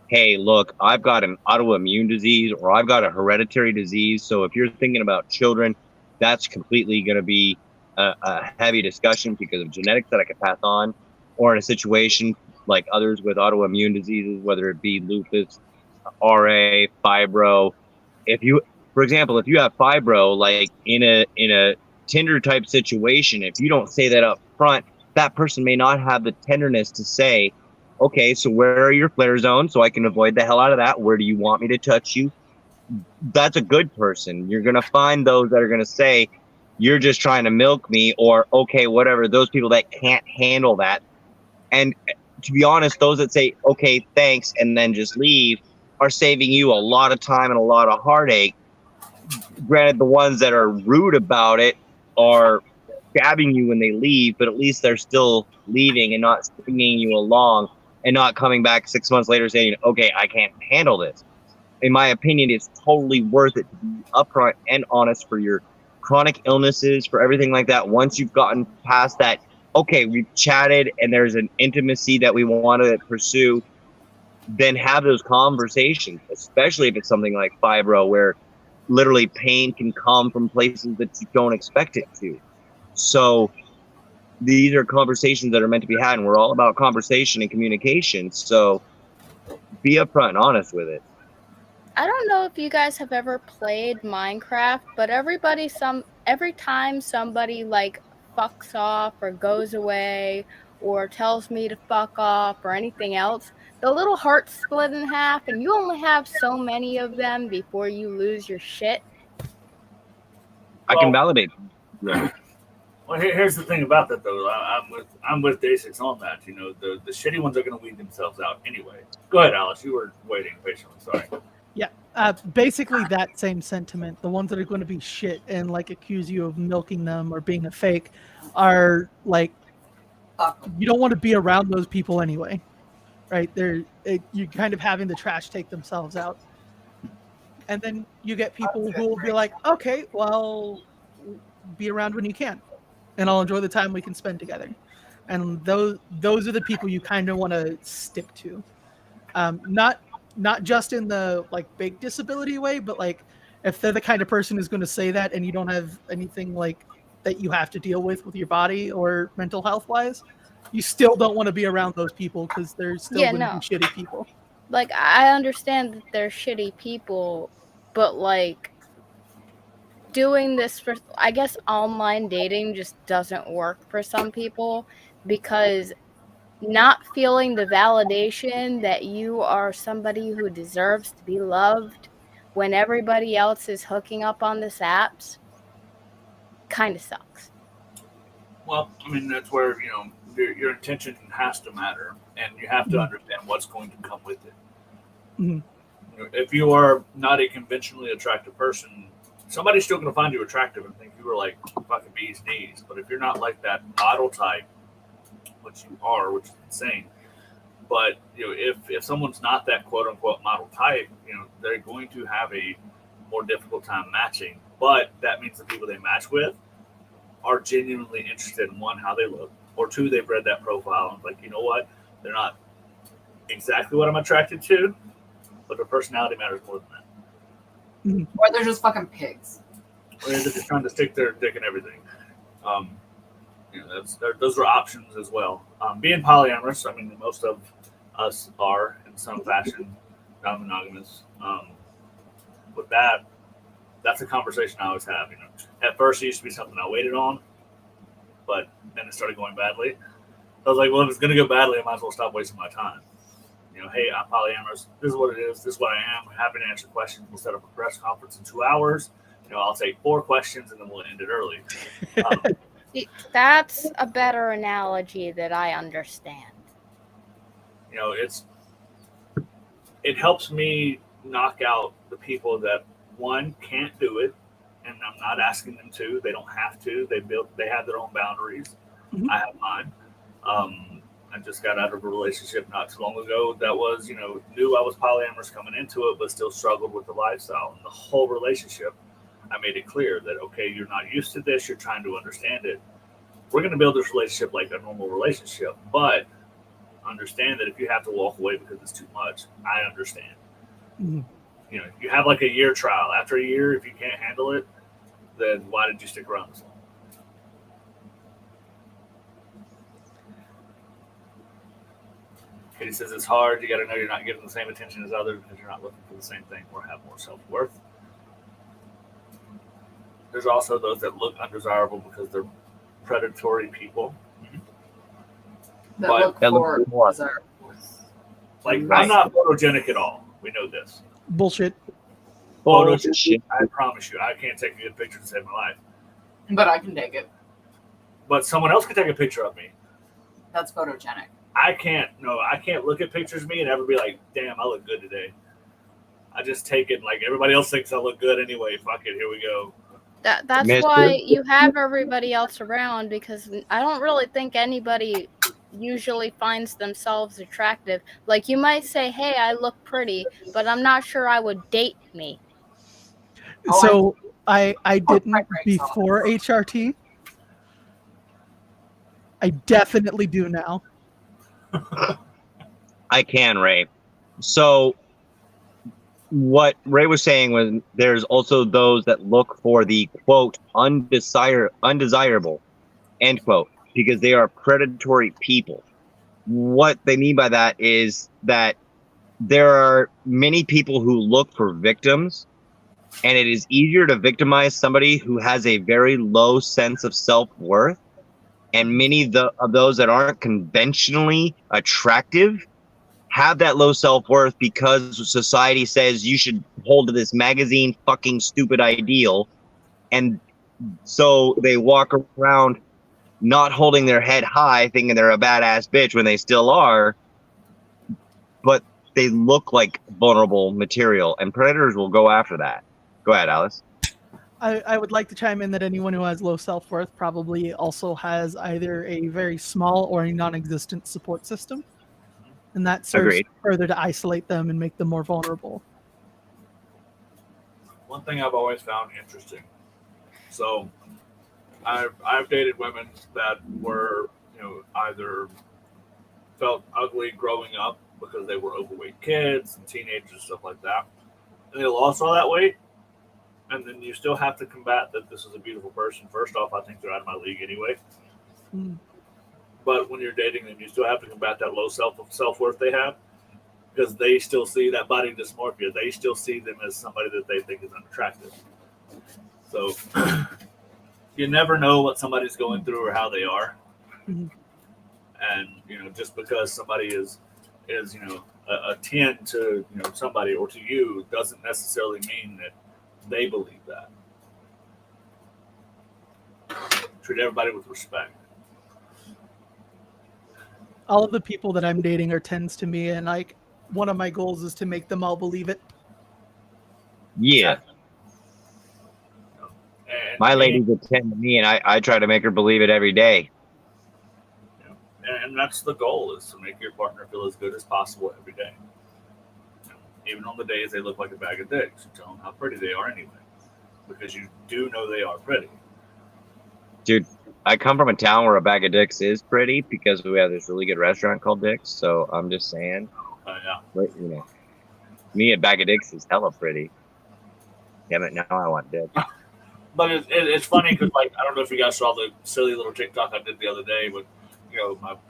hey, look, I've got an autoimmune disease or I've got a hereditary disease. So if you're thinking about children, that's completely going to be a heavy discussion because of genetics that I could pass on, or in a situation like others with autoimmune diseases, whether it be lupus, RA, fibro. If you, for example, if you have fibro, like in a Tinder type situation, if you don't say that up front, that person may not have the tenderness to say, okay, so where are your flare zones so I can avoid the hell out of that? Where do you want me to touch you? That's a good person. You're going to find those that are going to say, you're just trying to milk me, or okay, whatever. Those people that can't handle that. And to be honest, those that say, okay, thanks, and then just leave are saving you a lot of time and a lot of heartache. Granted, the ones that are rude about it are stabbing you when they leave, but at least they're still leaving and not stringing you along and not coming back 6 months later saying, okay, I can't handle this. In my opinion, it's totally worth it to be upfront and honest for your chronic illnesses, for everything like that. Once you've gotten past that, okay, we've chatted and there's an intimacy that we want to pursue, then have those conversations, especially if it's something like fibro where literally pain can come from places that you don't expect it to. So these are conversations that are meant to be had, and we're all about conversation and communication. So be upfront and honest with it. I don't know if you guys have ever played Minecraft, but every time somebody like fucks off or goes away or tells me to fuck off or anything else, the little heart's split in half and you only have so many of them before you lose your shit. I can validate. Yeah. Well, here's the thing about that, though. I'm with Day6 on that. You know, the shitty ones are going to weed themselves out anyway. Go ahead, Alice. You were waiting patiently. Sorry. Yeah, basically that same sentiment. The ones that are going to be shit and like accuse you of milking them or being a fake are like, you don't want to be around those people anyway, right? You're kind of having the trash take themselves out. And then you get people who will be like, okay, well, be around when you can, and I'll enjoy the time we can spend together. And those are the people you kind of want to stick to. Not just in the like big disability way, but like if they're the kind of person who's going to say that and you don't have anything like that you have to deal with your body or mental health wise, you still don't want to be around those people because they're still going to be shitty people. Like, I understand that they're shitty people, but like doing this for, I guess online dating just doesn't work for some people because not feeling the validation that you are somebody who deserves to be loved when everybody else is hooking up on this apps kind of sucks. Well, I mean, that's where, you know, your intention has to matter, and you have to understand what's going to come with it. Mm-hmm. You know, if you are not a conventionally attractive person, somebody's still going to find you attractive and think you were like fucking bee's knees. But if you're not like that model type, which you are, which is insane. But you know, if someone's not that quote unquote model type, you know, they're going to have a more difficult time matching. But that means the people they match with are genuinely interested in, one, how they look, or two, they've read that profile and like, you know what, they're not exactly what I'm attracted to, but their personality matters more than that. Or they're just fucking pigs. Or they're just trying to stick their dick in everything. Those are options as well. Being polyamorous, I mean, most of us are in some fashion non-monogamous. With that, that's a conversation I always have. At first it used to be something I waited on, but then it started going badly. I was like, well, if it's going to go badly, I might as well stop wasting my time. Hey, I'm polyamorous. This is what it is. This is what I am. I'm happy to answer questions. We'll set up a press conference in 2 hours. I'll take 4 questions and then we'll end it early. That's a better analogy that I understand. It helps me knock out the people that, one, can't do it, and I'm not asking them to. They don't have to. They have their own boundaries. Mhm. I have mine. I just got out of a relationship not too long ago that was, knew I was polyamorous coming into it, but still struggled with the lifestyle. And the whole relationship, I made it clear that, okay, you're not used to this. You're trying to understand it. We're going to build this relationship like a normal relationship, but understand that if you have to walk away because it's too much, I understand. Mhm. You have like a year trial. After a year, if you can't handle it, then why did you stick around this long? Katie says it's hard. You got to know you're not getting the same attention as others because you're not looking for the same thing or have more self-worth. There's also those that look undesirable because they're predatory people. That look for desirable. Like, I'm not photogenic at all. We know this. Bullshit. Bullshit. I promise you, I can't take a good picture to save my life. But I can take it. But someone else can take a picture of me. That's photogenic. I can't look at pictures of me and ever be like, damn, I look good today. I just take it like everybody else thinks I look good anyway. Fuck it, here we go. That's why you have everybody else around, because I don't really think anybody usually finds themselves attractive. Like, you might say, hey, I look pretty, but I'm not sure I would date me. So I didn't before HRT. I definitely do now. I can, Ray. So what Ray was saying was there's also those that look for the, quote, undesirable, end quote, because they are predatory people. What they mean by that is that there are many people who look for victims, and it is easier to victimize somebody who has a very low sense of self-worth. And many of those that aren't conventionally attractive have that low self-worth because society says you should hold to this magazine fucking stupid ideal. And so they walk around not holding their head high, thinking they're a badass bitch when they still are, but they look like vulnerable material, and predators will go after that. Go ahead, Alice. I would like to chime in that anyone who has low self-worth probably also has either a very small or a non-existent support system. And that serves further to isolate them and make them more vulnerable. One thing I've always found interesting. So I've dated women that were, either felt ugly growing up because they were overweight kids and teenagers and stuff like that. And they lost all that weight. And then you still have to combat that this is a beautiful person. First off, I think they're out of my league anyway. Mm. But when you're dating them, you still have to combat that low self-worth they have, because they still see that body dysmorphia. They still see them as somebody that they think is unattractive. So you never know what somebody's going through or how they are. Mm-hmm. And, just because somebody is a 10 to, somebody or to you doesn't necessarily mean that they believe that. Treat everybody with respect. All of the people that I'm dating are 10s to me, and like one of my goals is to make them all believe it. Yeah. My lady's a 10 to me, and I try to make her believe it every day. And that's the goal, is to make your partner feel as good as possible every day. Even on the days they look like a bag of dicks, you tell them how pretty they are anyway, because you do know they are pretty. Dude, I come from a town where a bag of dicks is pretty because we have this really good restaurant called Dick's. So I'm just saying, Yeah. But, me, a bag of dicks is hella pretty. Damn it, now I want dick. But it's funny because, like, I don't know if you guys saw the silly little TikTok I did the other day, but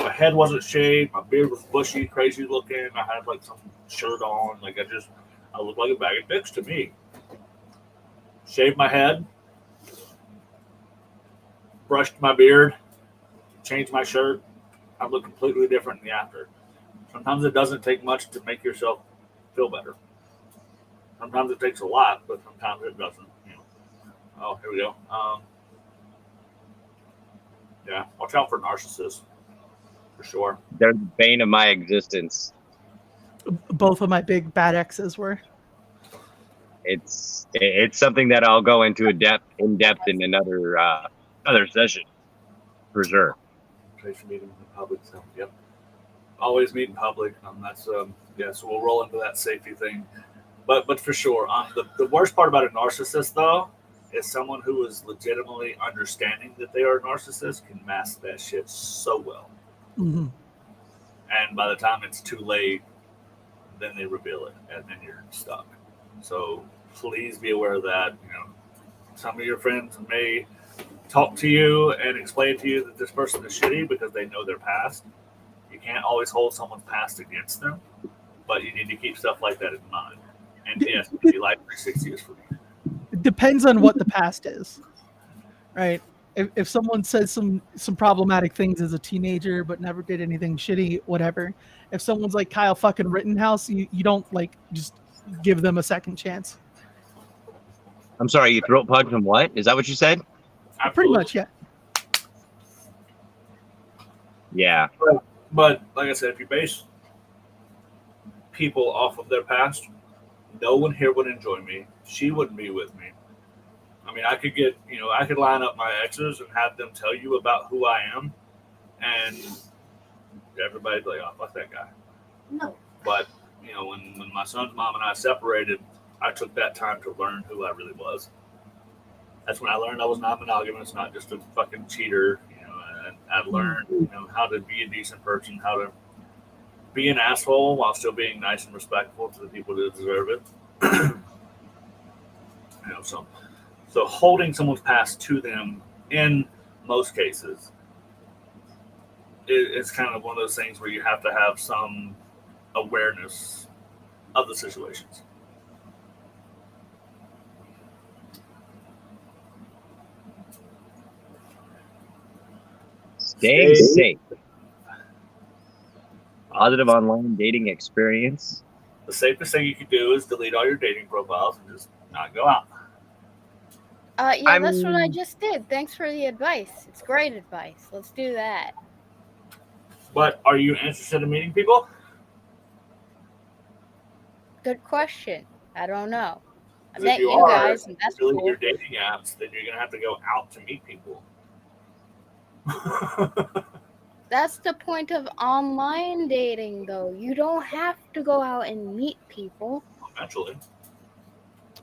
my head wasn't shaved, my beard was bushy, crazy looking. I had like some shirt on, like I looked like a bag of dicks to me. Shaved my head, brushed my beard, changed my shirt. I look completely different in the after. Sometimes it doesn't take much to make yourself feel better. Sometimes it takes a lot, but sometimes it doesn't. Oh, here we go. Yeah, watch out for narcissists, for sure. They're the bane of my existence. Both of my big bad exes were. It's something that I'll go into in depth in another session, for sure. Place to meet them in public. So, yep. Always meet in public. That's yeah. So we'll roll into that safety thing, but for sure. The worst part about a narcissist though is someone who is legitimately understanding that they are a narcissist can mask that shit so well. Mm-hmm. And by the time it's too late, then they reveal it, and then you're stuck. So please be aware of that. Some of your friends may talk to you and explain to you that this person is shitty because they know their past. You can't always hold someone's past against them, but you need to keep stuff like that in mind. And yes, maybe Life 360 is for me. It depends on what the past is, right? If someone says some problematic things as a teenager but never did anything shitty, whatever. If someone's like Kyle fucking Rittenhouse, you don't like just give them a second chance. I'm sorry, you throat punch him. What is that? What you said? Absolutely. Pretty much, yeah. Yeah. But like I said, if you base people off of their past, no one here would enjoy me. She wouldn't be with me. I mean, I could line up my exes and have them tell you about who I am, and everybody'd be like, "Oh, fuck that guy." No. But when my son's mom and I separated, I took that time to learn who I really was. That's when I learned I was not monogamous, not just a fucking cheater. And I learned, how to be a decent person, how to be an asshole while still being nice and respectful to the people that deserve it. So holding someone's past to them in most cases it's kind of one of those things where you have to have some awareness of the situations. Staying safe. Positive online dating experience. The safest thing you can do is delete all your dating profiles and just not go out. Yeah, that's what I just did. Thanks for the advice. It's great advice. Let's do that. But are you interested in meeting people? Good question. I don't know. I If met you you guys, and that's delete cool. your dating apps, then you're gonna have to go out to meet people. That's the point of online dating, though. You don't have to go out and meet people.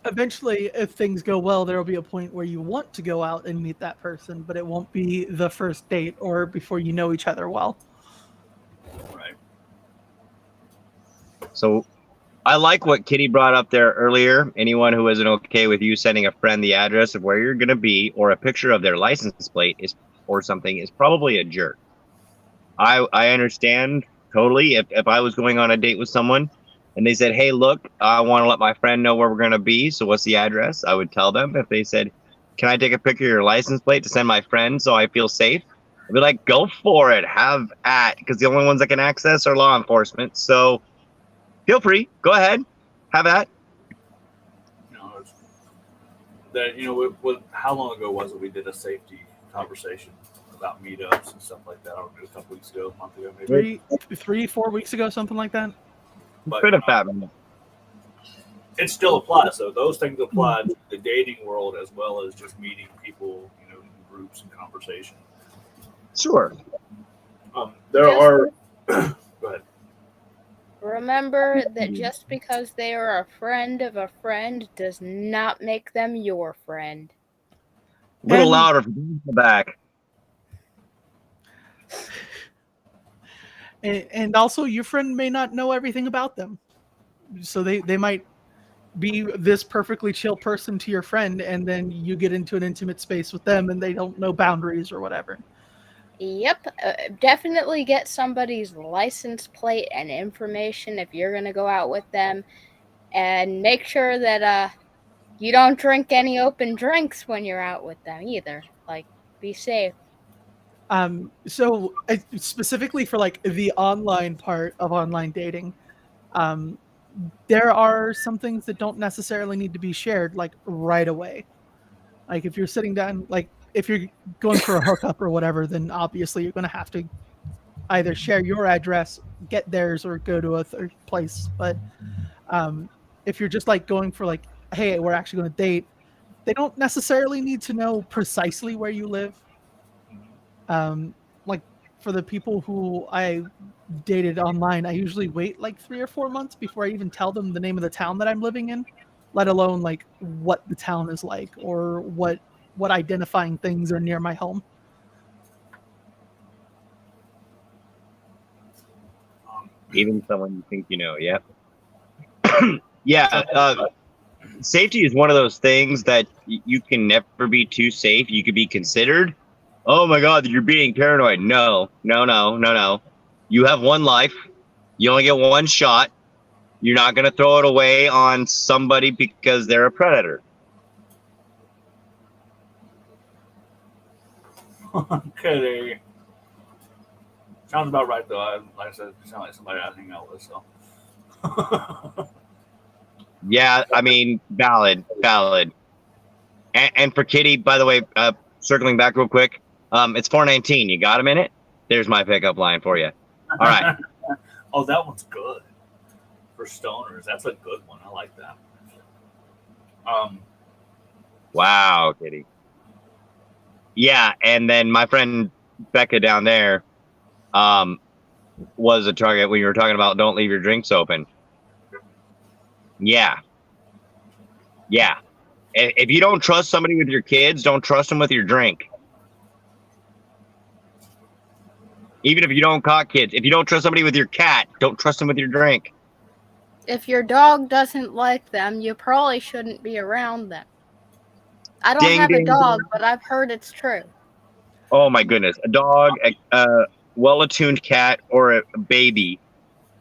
Eventually, If things go well, there will be a point where you want to go out and meet that person, but it won't be the first date or before you know each other well. Right. So I like what Kitty brought up there earlier. Anyone who isn't okay with you sending a friend the address of where you're going to be or a picture of their license plate or something is probably a jerk. I understand totally if I was going on a date with someone and they said, "Hey, look, I want to let my friend know where we're going to be. So what's the address?" I would tell them. If they said, "Can I take a picture of your license plate to send my friend so I feel safe?" I'd be like, "Go for it. Have at," because the only ones that can access are law enforcement. So feel free. Go ahead. Have at. How long ago was it we did a safety conversation about meetups and stuff like that? I don't know, a couple weeks ago, a month ago, maybe. 4 weeks ago, something like that. But Bit of fat man. it still applies. So those things apply to the dating world as well as just meeting people, in groups and conversation. Sure. There are. Go ahead. Remember that just because they are a friend of a friend does not make them your friend. A little And- louder from the back. And also, your friend may not know everything about them, so they might be this perfectly chill person to your friend, and then you get into an intimate space with them and they don't know boundaries or whatever. Yep, definitely get somebody's license plate and information if you're gonna go out with them, and make sure that you don't drink any open drinks when you're out with them either. Like, be safe. So specifically for like the online part of online dating, um, there are some things that don't necessarily need to be shared like right away. Like if you're sitting down, like if you're going for a hookup or whatever, then obviously you're going to have to either share your address, get theirs, or go to a third place. But if you're just like going for like, hey, we're actually going to date, they don't necessarily need to know precisely where you live. Like for the people who I dated online, I usually wait like 3 or 4 months before I even tell them the name of the town that I'm living in, let alone like what the town is like or what identifying things are near my home. Even someone you think you know. Yeah. Yeah. Safety is one of those things that you can never be too safe. You could be considered, oh my God, you're being paranoid. No. You have one life. You only get one shot. You're not going to throw it away on somebody because they're a predator. Okay. Sounds about right, though. Like I said, you sound like somebody I'd hang out with, so. Yeah, I mean, valid. And for Kitty, by the way, circling back real quick, it's 4:19. You got a minute? There's my pickup line for you. All right. Oh, that one's good. For stoners, that's a good one. I like that. Wow, Kitty. Yeah, and then my friend Becca down there was a target when you were talking about don't leave your drinks open. Yeah. If you don't trust somebody with your kids, don't trust them with your drink. Even if you don't caught kids, if you don't trust somebody with your cat, don't trust them with your drink. If your dog doesn't like them, you probably shouldn't be around them. I don't have a dog, but I've heard it's true. Oh my goodness. A dog, a well-attuned cat, or a baby,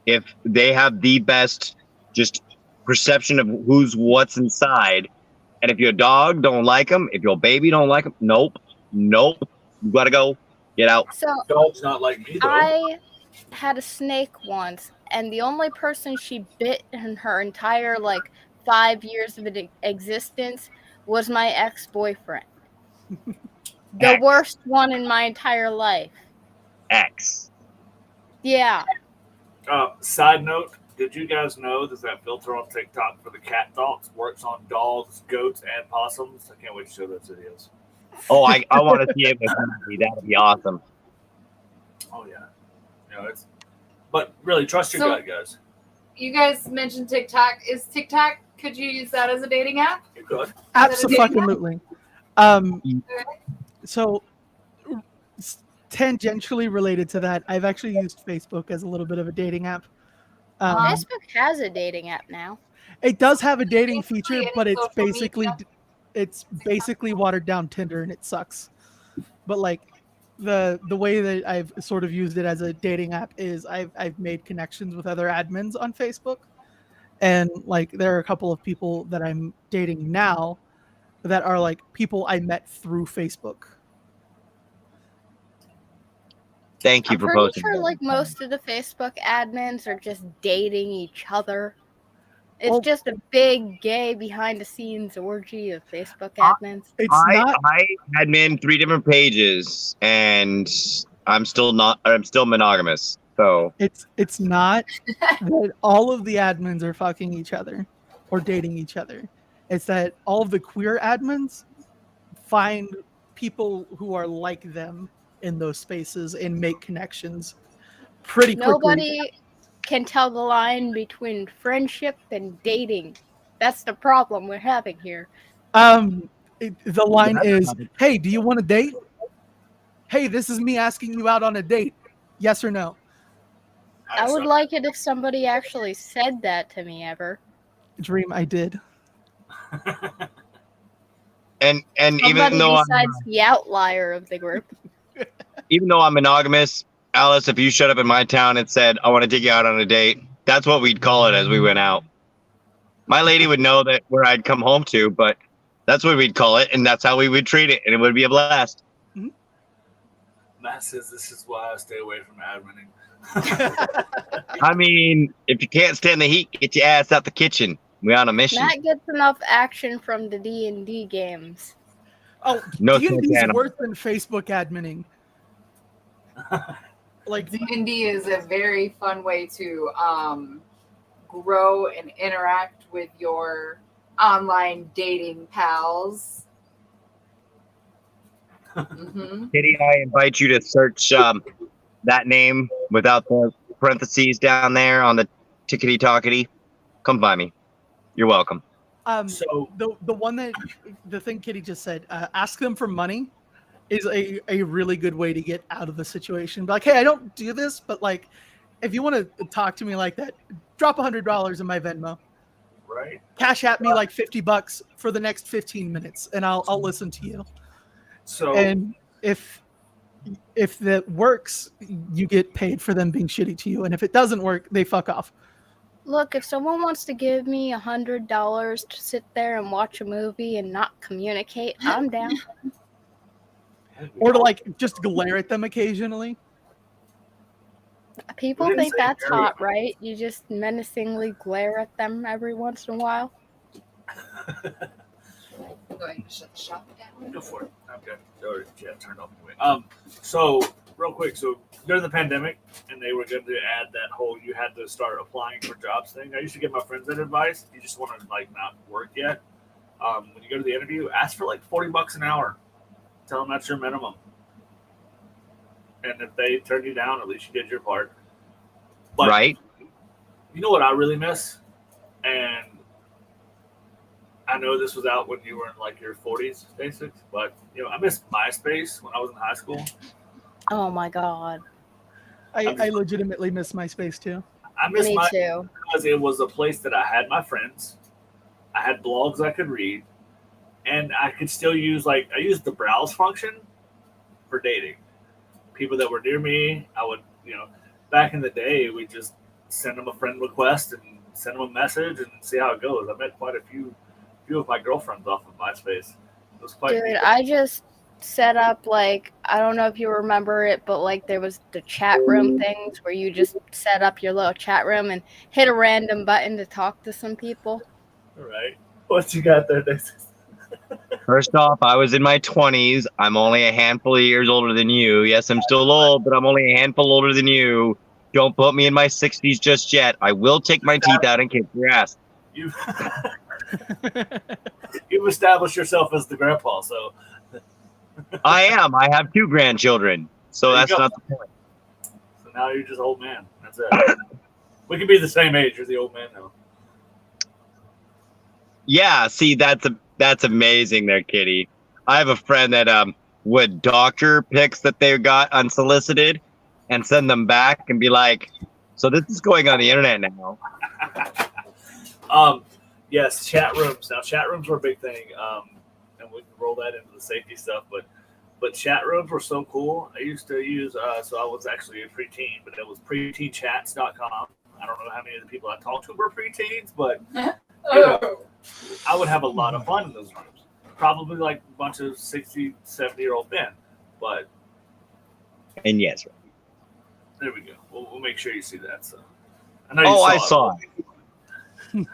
if they have the best just perception of what's inside, and if your dog don't like them, if your baby don't like them, nope. You gotta go. Get out. So dog's not like me, though. I had a snake once, and the only person she bit in her entire 5 years of existence was my ex-boyfriend. The worst one in my entire life. X. Yeah. Side note, did you guys know that filter on TikTok for the cat thoughts works on dogs, goats, and possums? I can't wait to show those videos. Oh, I want to see it with me. That would be awesome. Oh, yeah. But really, trust your gut, guys. You guys mentioned TikTok. Could you use that as a dating app? You could. Absolutely. So, tangentially related to that, I've actually used Facebook as a little bit of a dating app. Facebook has a dating app now. It does have a dating feature, but it's basically watered down Tinder, and it sucks. But the way that I've sort of used it as a dating app is I've made connections with other admins on Facebook, and there are a couple of people that I'm dating now that are people I met through Facebook. Thank you for posting. I'm pretty sure most of the Facebook admins are just dating each other. It's just a big gay behind the scenes orgy of Facebook admins. I admin 3 different pages, and I'm still monogamous. So it's not that all of the admins are fucking each other or dating each other. It's that all of the queer admins find people who are like them in those spaces and make connections pretty quickly. Nobody can tell the line between friendship and dating. That's the problem we're having here. The line is, hey, do you want to date? Hey, this is me asking you out on a date. Yes or no? I would like it if somebody actually said that to me ever. Dream, I did. And Somebody even though besides the outlier of the group. I'm monogamous, Alice, if you showed up in my town and said, I want to take you out on a date, that's what we'd call it as we went out. My lady would know that where I'd come home to, but that's what we'd call it, and that's how we would treat it, and it would be a blast. Matt says this is why I stay away from adminning. I mean, if you can't stand the heat, get your ass out the kitchen. We're on a mission. Matt gets enough action from the D&D games. Oh, No D&D is Santana. worse than Facebook adminning. Like D&D is a very fun way to grow and interact with your online dating pals. Kitty, I invite you to search that name without the parentheses down there on the tickety talkety. Come by me. You're welcome. So the thing Kitty just said, ask them for money is a really good way to get out of the situation. Be like, hey, I don't do this, but like, if you want to talk to me like that, drop $100 in my Venmo. Right. Cash at me like $50 for the next 15 minutes, and I'll listen to you. So And if that works, you get paid for them being shitty to you, and if it doesn't work, they fuck off. Look, if someone wants to give me $100 to sit there and watch a movie and not communicate, I'm down. Or to like just glare at them occasionally. People didn't think say that's very- hot, right? You just menacingly glare at them every once in a while. Going to shut the shop down. Go for it. Okay. Or, yeah, turned off anyway. So real quick, so during the pandemic, and they were going to add that whole you had to start applying for jobs thing. I used to give my friends that advice. You just want to like not work yet. When you go to the interview, ask for like $40 an hour. Tell them that's your minimum. And if they turn you down, at least you did your part. But Right? you know what I really miss? And I know this was out when you were in like your 40s, basics, but you know, I miss MySpace when I was in high school. Oh my god. I legitimately miss MySpace too. I miss Me my too. because it was a place that I had my friends. I had blogs I could read, and I could still use I used the browse function for dating. People that were near me, I would, back in the day, we just send them a friend request and send them a message and see how it goes. I met quite a few of my girlfriends off of MySpace. It was quite Dude, neat. I just set up I don't know if you remember it, but there was the chat room things where you just set up your little chat room and hit a random button to talk to some people. All right. What you got there, Dixie? First off, I was in my 20s. I'm only a handful of years older than you. Yes, I'm still old, but I'm only a handful older than you. Don't put me in my 60s just yet. I will take my teeth out and kick your ass. You've established yourself as the grandpa, so I am. I have 2 grandchildren. So There you that's go. not the point. so now you're just old man. That's it. We could be the same age. You're the old man now. Yeah, see, that's amazing there, Kitty. I have a friend that would doctor pics that they got unsolicited and send them back and be like, so this is going on the internet now. Yes, chat rooms. Now, chat rooms were a big thing, and we can roll that into the safety stuff. But chat rooms were so cool. I used to use. So I was actually a preteen, but it was preteenchats.com. I don't know how many of the people I talked to were preteens, but I would have a lot of fun in those rooms. Probably like a bunch of 60, 70-year-old men. But And yes. there we go. We'll make sure you see that. So I know you I it. saw it.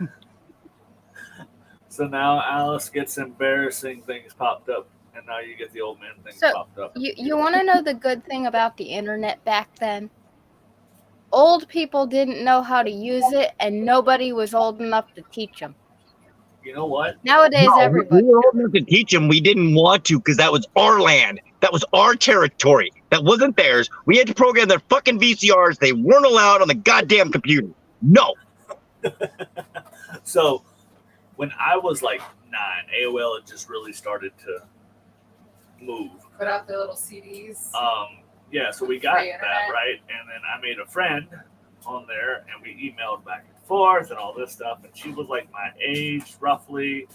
So now Alice gets embarrassing things popped up, and now you get the old man things So, popped up. You want to know the good thing about the internet back then? Old people didn't know how to use it, and nobody was old enough to teach them. You know what? Nowadays, No, everybody. we were old enough to teach them. We didn't want to because that was our land. That was our territory. That wasn't theirs. We had to program their fucking VCRs. They weren't allowed on the goddamn computer. No. So when I was like 9, AOL had just really started to move. Put out the little CDs. Yeah, so we got Free that, internet. right? And then I made a friend on there, and we emailed back and forth and all this stuff. And she was like my age, roughly.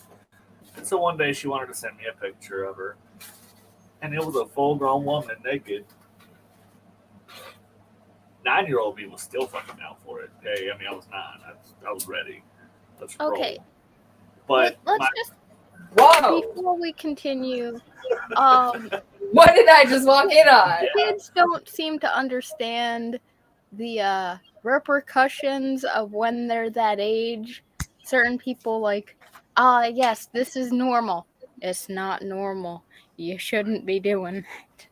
And so one day she wanted to send me a picture of her. And it was a full-grown woman naked. 9-year-old me was still fucking out for it. Okay, I mean, I was 9. I was ready. Let's roll. Okay. But Let's just Whoa! before we continue. What did I just walk in on? Kids don't seem to understand the repercussions of when they're that age. Certain people like, yes, this is normal. It's not normal. You shouldn't be doing that.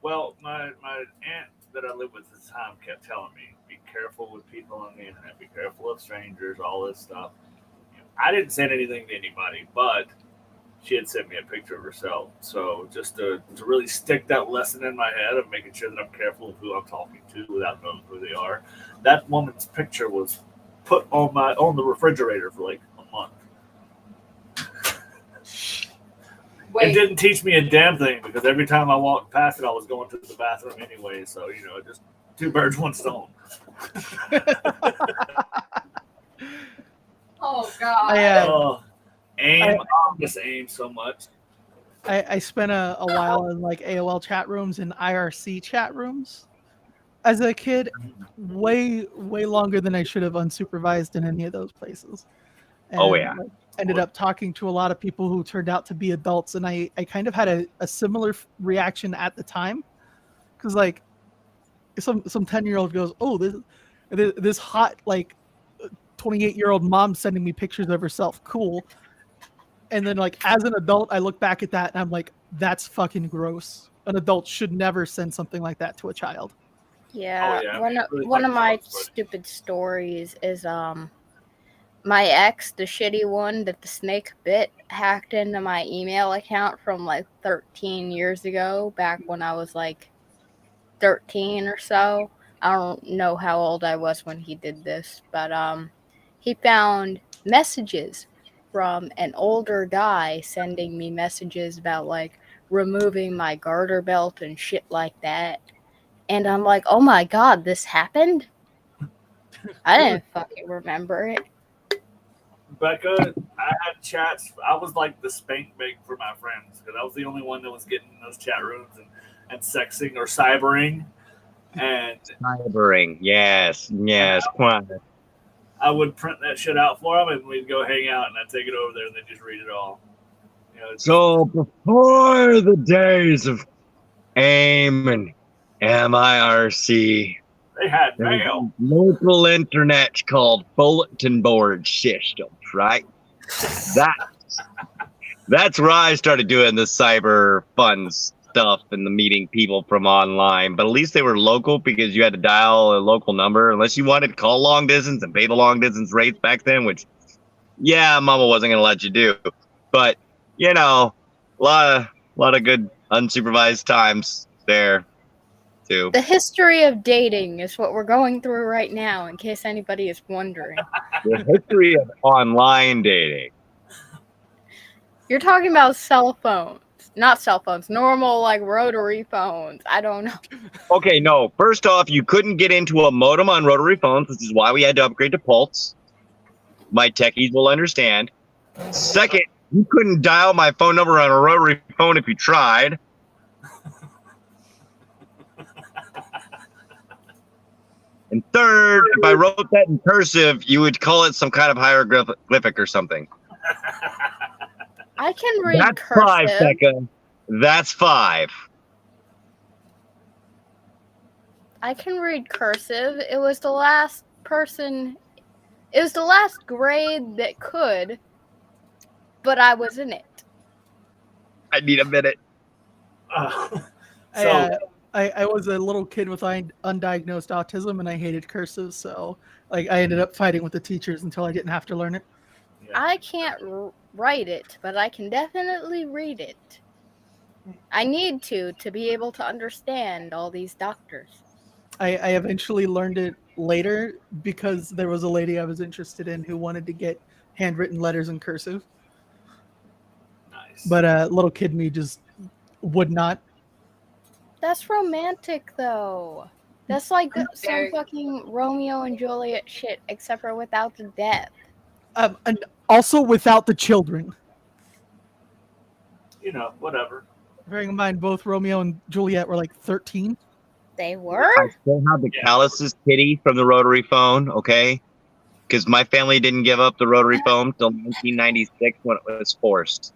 well, my aunt that I lived with at the time kept telling me, be careful with people on the internet, be careful of strangers, all this stuff. I didn't send anything to anybody, but she had sent me a picture of herself. So just to really stick that lesson in my head of making sure that I'm careful of who I'm talking to without knowing who they are. That woman's picture was put on the refrigerator for like a month. Wait, It didn't teach me a damn thing because every time I walked past it, I was going to the bathroom anyway. So, just two birds, one stone. oh god. I miss AIM so much. I spent a while in like AOL chat rooms and IRC chat rooms as a kid, way longer than I should have unsupervised in any of those places. And Oh, yeah. ended up talking to a lot of people who turned out to be adults, and I kind of had a similar reaction at the time, because like some 10-year-old goes, oh, this hot like 28-year-old mom sending me pictures of herself, cool. And then like as an adult, I look back at that and I'm like, that's fucking gross. An adult should never send something like that to a child. Yeah, Oh, yeah. one of my stupid stories is my ex, the shitty one that the snake bit, hacked into my email account from like 13 years ago, back when I was like 13 or so. I don't know how old I was when he did this, but he found messages from an older guy sending me messages about like removing my garter belt and shit like that. And I'm like, oh my god, this happened? I didn't fucking remember it. Becca, I had chats. I was like the spank bank for my friends because I was the only one that was getting in those chat rooms and sexing or cybering. And Cybering, yes, quite. I would print that shit out for them, and we'd go hang out, and I'd take it over there, and they'd just read it all. So before the days of AIM and MIRC, they had there's mail. a local internet called bulletin board systems, right? That's where I started doing the cyber fun stuff and the meeting people from online. But at least they were local because you had to dial a local number unless you wanted to call long distance and pay the long distance rates back then, which, yeah, mama wasn't going to let you do. But, a lot of good unsupervised times there, too. The history of dating is what we're going through right now, in case anybody is wondering. The history of online dating. You're talking about cell phones. Not cell phones, normal like rotary phones. I don't know. Okay, no. First off, you couldn't get into a modem on rotary phones, which is why we had to upgrade to Pulse. My techies will understand. Second, you couldn't dial my phone number on a rotary phone if you tried. And third, if I wrote that in cursive, you would call it some kind of hieroglyphic or something. I can read That's cursive. 5, Becca. That's 5. I can read cursive. It was the last grade that could, but I was in it. I need a minute. I was a little kid with undiagnosed autism, and I hated cursive, so like I ended up fighting with the teachers until I didn't have to learn it. Yeah. I can't write it, but I can definitely read it. I need to be able to understand all these doctors. I eventually learned it later because there was a lady I was interested in who wanted to get handwritten letters in cursive. Nice. But little kid me just would not. That's romantic, though. That's like some Very- fucking Romeo and Juliet shit, except for without the death. And also without the children. You know, whatever. Bearing in mind, both Romeo and Juliet were like 13. They were? I still have the calluses kitty from the rotary phone, okay? Because my family didn't give up the rotary phone till 1996 when it was forced.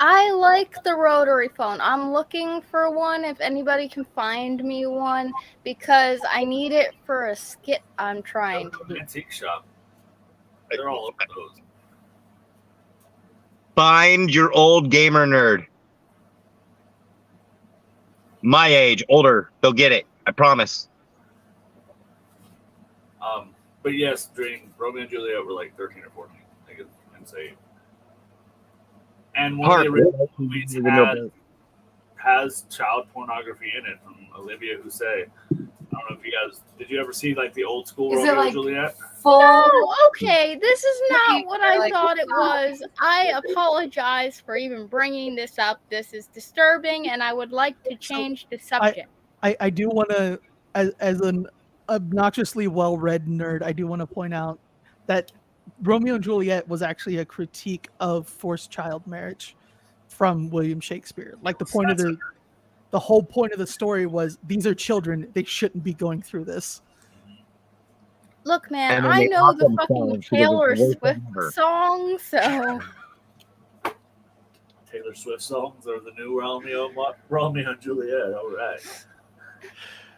I like the rotary phone. I'm looking for one if anybody can find me one because I need it for a skit I'm trying to do. Antique shop. They're all over those. Find your old gamer nerd. My age, older, they'll get it. I promise. But yes, during Romeo and Juliet were like 13 or 14. I think it's insane. And one of the original movies has child pornography in it from Olivia Hussey. I don't know if you guys did. You ever see like the old school Is it Romeo like and Juliet? full? Oh, okay. This is not what I Like- thought it was. I apologize for even bringing this up. This is disturbing, and I would like to change the subject. I do want to, as an obnoxiously well-read nerd, I do want to point out that Romeo and Juliet was actually a critique of forced child marriage from William Shakespeare. Like the whole point of the story was these are children; they shouldn't be going through this. Look, man, And then I they know off the fucking themselves because Taylor it's the worst Swift thing ever. song, so Taylor Swift songs or the new Romeo and Juliet. All right.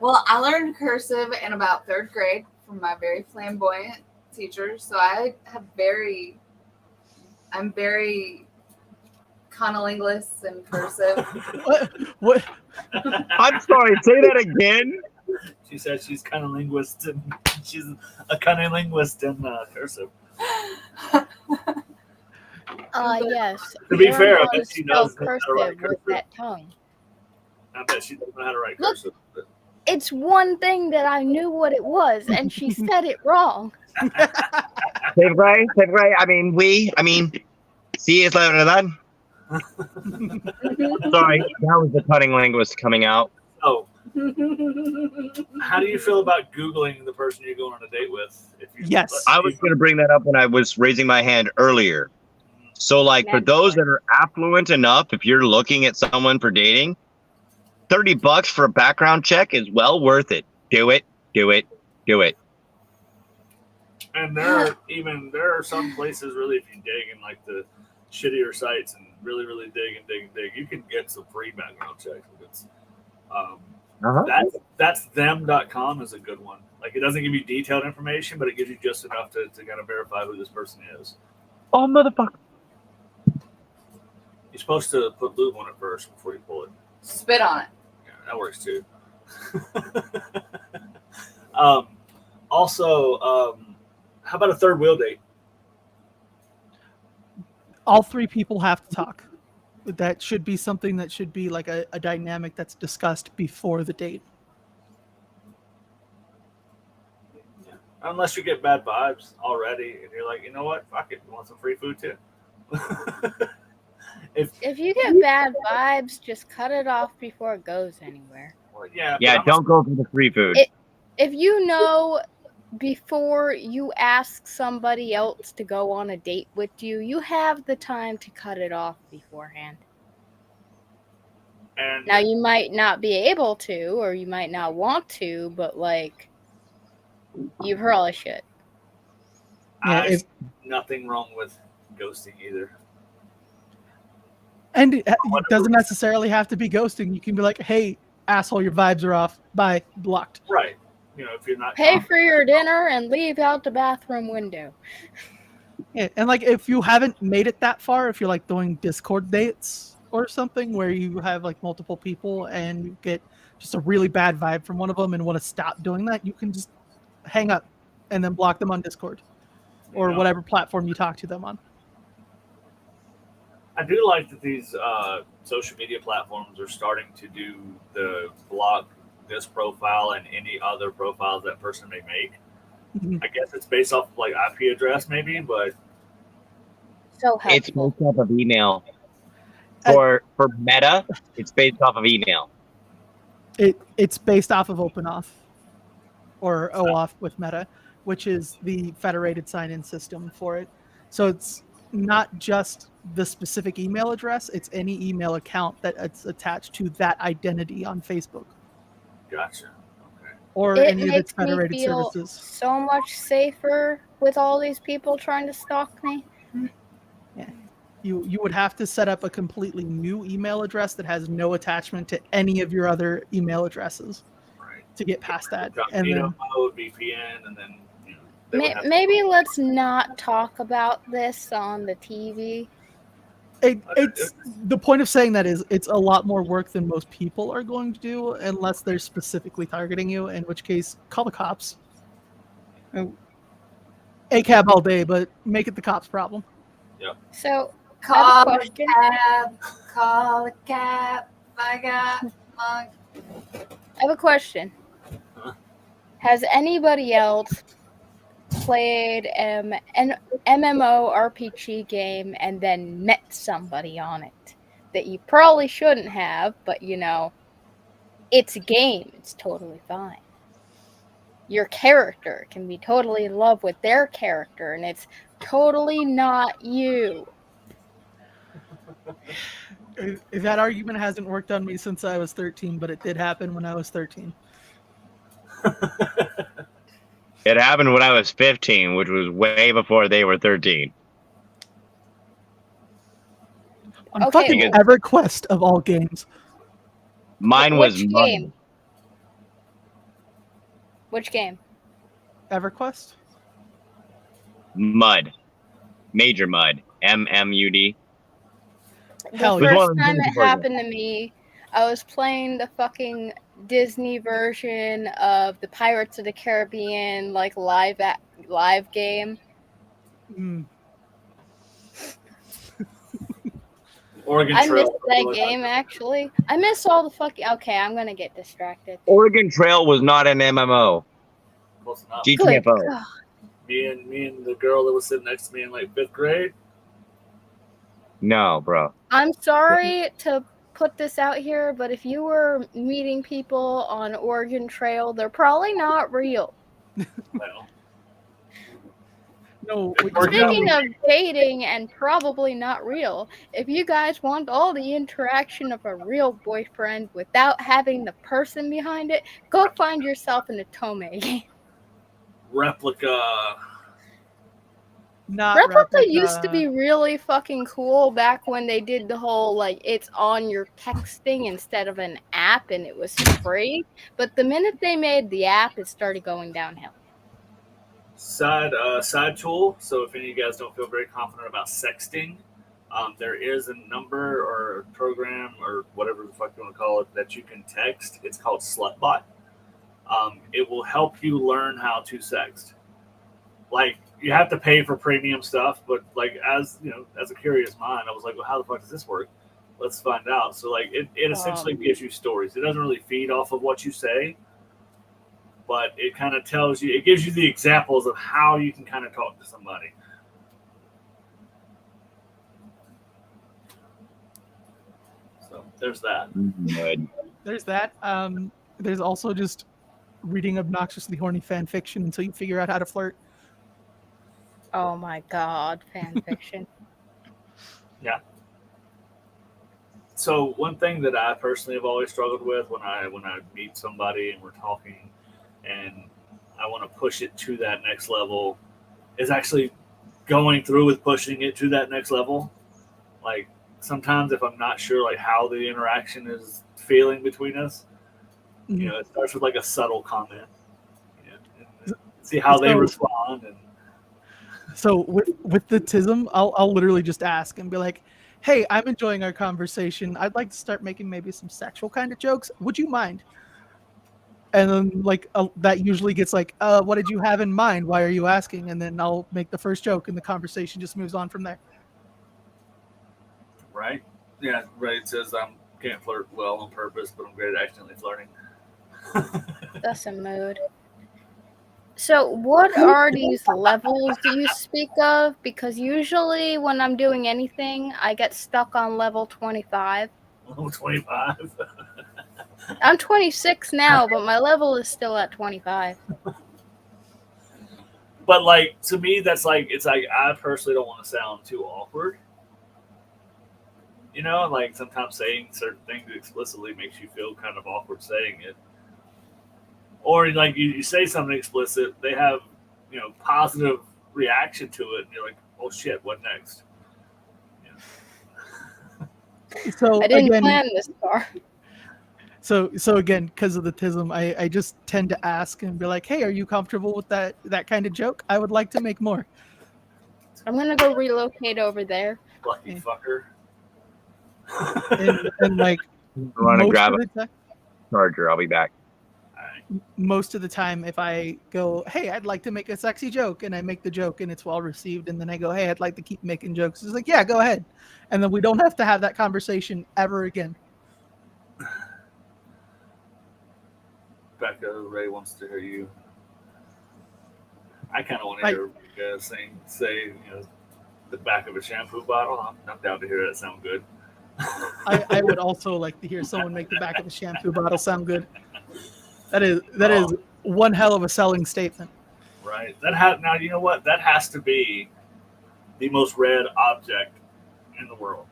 Well, I learned cursive in about 3rd grade from my very flamboyant teacher, so I'm very conolinguist and cursive. What? I'm sorry, say that again. She said she's kind of linguist and she's a kind of linguist in cursive. yes. To be learn fair, I how bet to she spell does know how to write cursive with cursive. that tongue. I bet she doesn't know how to write Look. cursive. But It's one thing that I knew what it was, and she said it wrong. Save Gray. I mean, sí es la verdad. Sorry, that was the cutting linguist coming out. oh, how do you feel about Googling the person you're going on a date with? If you, Yes. I was going to bring that up when I was raising my hand earlier. So, like, for those that are affluent enough, if you're looking at someone for dating, $30 for a background check is well worth it. Do it. And there are some places really, if you dig in like the shittier sites and really dig, you can get some free background checks. It's, that's them.com is a good one. Like it doesn't give you detailed information, but it gives you just enough to kind of verify who this person is. Oh, motherfucker. You're supposed to put lube on it first before you pull it. Spit on it. Yeah, that works too. Also, how about a third wheel date? All three people have to talk. That should be something that should be like a dynamic that's discussed before the date. Unless you get bad vibes already, and you're like, you know what, fuck it, you want some free food too? If you get bad vibes, just cut it off before it goes anywhere. Well, yeah, Don't go for the free food. If you know before you ask somebody else to go on a date with you, you have the time to cut it off beforehand. And Now, you might not be able to, or you might not want to, but like, you probably should. Nothing wrong with ghosting either. And it doesn't necessarily have to be ghosting. You can be like, hey, asshole, your vibes are off. Bye. Blocked. Right. You know, if you're not Pay for your dinner and leave out the bathroom window. Yeah, and like if you haven't made it that far, if you're like doing Discord dates or something where you have like multiple people and you get just a really bad vibe from one of them and want to stop doing that, you can just hang up and then block them on Discord or whatever platform you talk to them on. I do like that these social media platforms are starting to do the block this profile and any other profiles that person may make. I guess it's based off like IP address maybe, but So It's helpful. based off of email. For Meta, it's based off of email. It's based off of OpenAuth or OAuth with Meta, which is the federated sign-in system for it. So it's not just the specific email address; it's any email account that it's attached to that identity on Facebook Gotcha. Okay. or It any of its makes me federated feel services. so much safer with all these people trying to stalk me. You would have to set up a completely new email address that has no attachment to any of your other email addresses Right. to get past that. And Incognito then mode, VPN, and then they would have to- Maybe let's not talk about this on the TV. it's the point of saying that is it's a lot more work than most people are going to do unless they're specifically targeting you, in which case call the cops. A cab all day, but make it the cops' problem. So Call a question. cab. Call a cab. I got my. I have a question. Huh? Has anybody else played an MMORPG game and then met somebody on it that you probably shouldn't have, but it's a game. It's totally fine. Your character can be totally in love with their character, and it's totally not you. That argument hasn't worked on me since I was 13, but it did happen when I was 13. It happened when I was 15, which was way before they were 13. On Okay, fucking well- EverQuest of all games. Mine was Which Mud. game? Which game? EverQuest? Mud. Major Mud. MMUD. Hell The yeah. first One time thing it before happened to me, I was playing the fucking Disney version of the Pirates of the Caribbean live game. Mm. Oregon I Trail. missed that game actually. I miss all the fucking. Okay, I'm gonna get distracted. Oregon Trail was not an MMO. Close enough. Good GTFO. God. Me and the girl that was sitting next to me in like 5th grade. No, bro. I'm sorry to put this out here, but if you were meeting people on Oregon Trail, they're probably not real. Well, No, It worked out. Speaking of dating and probably not real, if you guys want all the interaction of a real boyfriend without having the person behind it, go find yourself an Otome game. Replica. not Replica used to be really fucking cool back when they did the whole like it's on your texting instead of an app and it was free. But the minute they made the app, it started going downhill. Side tool. So if any of you guys don't feel very confident about sexting, there is a number or a program or whatever the fuck you want to call it that you can text. It's called Slutbot. It will help you learn how to sext. Like you have to pay for premium stuff, but like as a curious mind, I was like, well, how the fuck does this work? Let's find out. So like it essentially gives you stories. It doesn't really feed off of what you say, but it kind of tells you, it gives you the examples of how you can kind of talk to somebody. So there's that. Mud. There's that. There's also just reading obnoxiously horny fan fiction until you figure out how to flirt. Oh my god, fan fiction. So one thing that I personally have always struggled with when I meet somebody and we're talking and I want to push it to that next level is actually going through with pushing it to that next level. Like sometimes if I'm not sure like how the interaction is feeling between us, it starts with like a subtle comment. And see how they respond. And so with the tism, I'll literally just ask and be like, "Hey, I'm enjoying our conversation. I'd like to start making maybe some sexual kind of jokes. Would you mind?" And then like that usually gets like, "What did you have in mind? Why are you asking?" And then I'll make the first joke, and the conversation just moves on from there. right? Yeah, right. It says I can't flirt well on purpose, but I'm great at accidentally flirting. That's a mood. So what are these levels do you speak of? Because usually when I'm doing anything, I get stuck on level 25. Level 25. I'm 26 now, but my level is still at 25. But like to me, that's like it's like I personally don't want to sound too awkward. You know, like sometimes saying certain things explicitly makes you feel kind of awkward saying it. Or like you say something explicit, they have positive reaction to it, and you're like, oh shit, what next? So I didn't again, plan this far. so again, because of the tism, I just tend to ask and be like, hey, are you comfortable with that kind of joke? I would like to make more. I'm gonna go relocate over there. Lucky fucker. And like Run and most grab of a the time, charger. I'll be back. most of the time, if I go, hey, I'd like to make a sexy joke, and I make the joke and it's well received, and then I go, hey, I'd like to keep making jokes, it's like, yeah, go ahead, and then we don't have to have that conversation ever again. Becca, Ray wants to hear you. I kind of want to hear say the back of a shampoo bottle. I'm down to hear that sound good. I would also like to hear someone make the back of a shampoo bottle sound good. That is one hell of a selling statement. Right. Now you know what? That has to be the most read object in the world.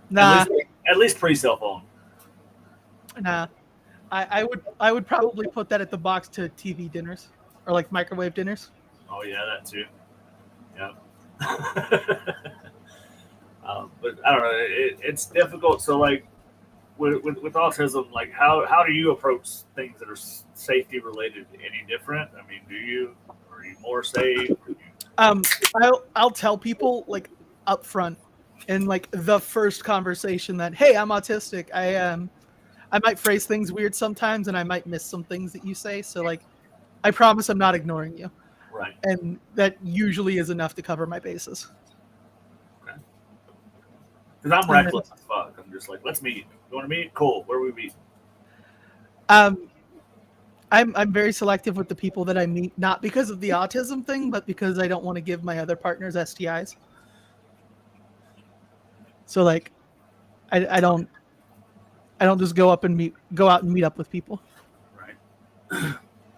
Nah, At least pre-cell phone. nah. I would probably put that at the box to TV dinners or like microwave dinners. Oh yeah, that too. Yeah. But I don't know. It's difficult. So like with autism, like how do you approach things that are safety related? Any different? I mean, are you more safe? I'll tell people like up front in like the first conversation that, hey, I'm autistic. I might phrase things weird sometimes, and I might miss some things that you say. So like, I promise I'm not ignoring you. Right. And that usually is enough to cover my bases. Okay. Because I'm reckless as fuck. I'm just like, let's meet. You want to meet? Cool. Where we meet? I'm very selective with the people that I meet, not because of the autism thing, but because I don't want to give my other partners STIs. So like, I don't just go out and meet up with people. Right.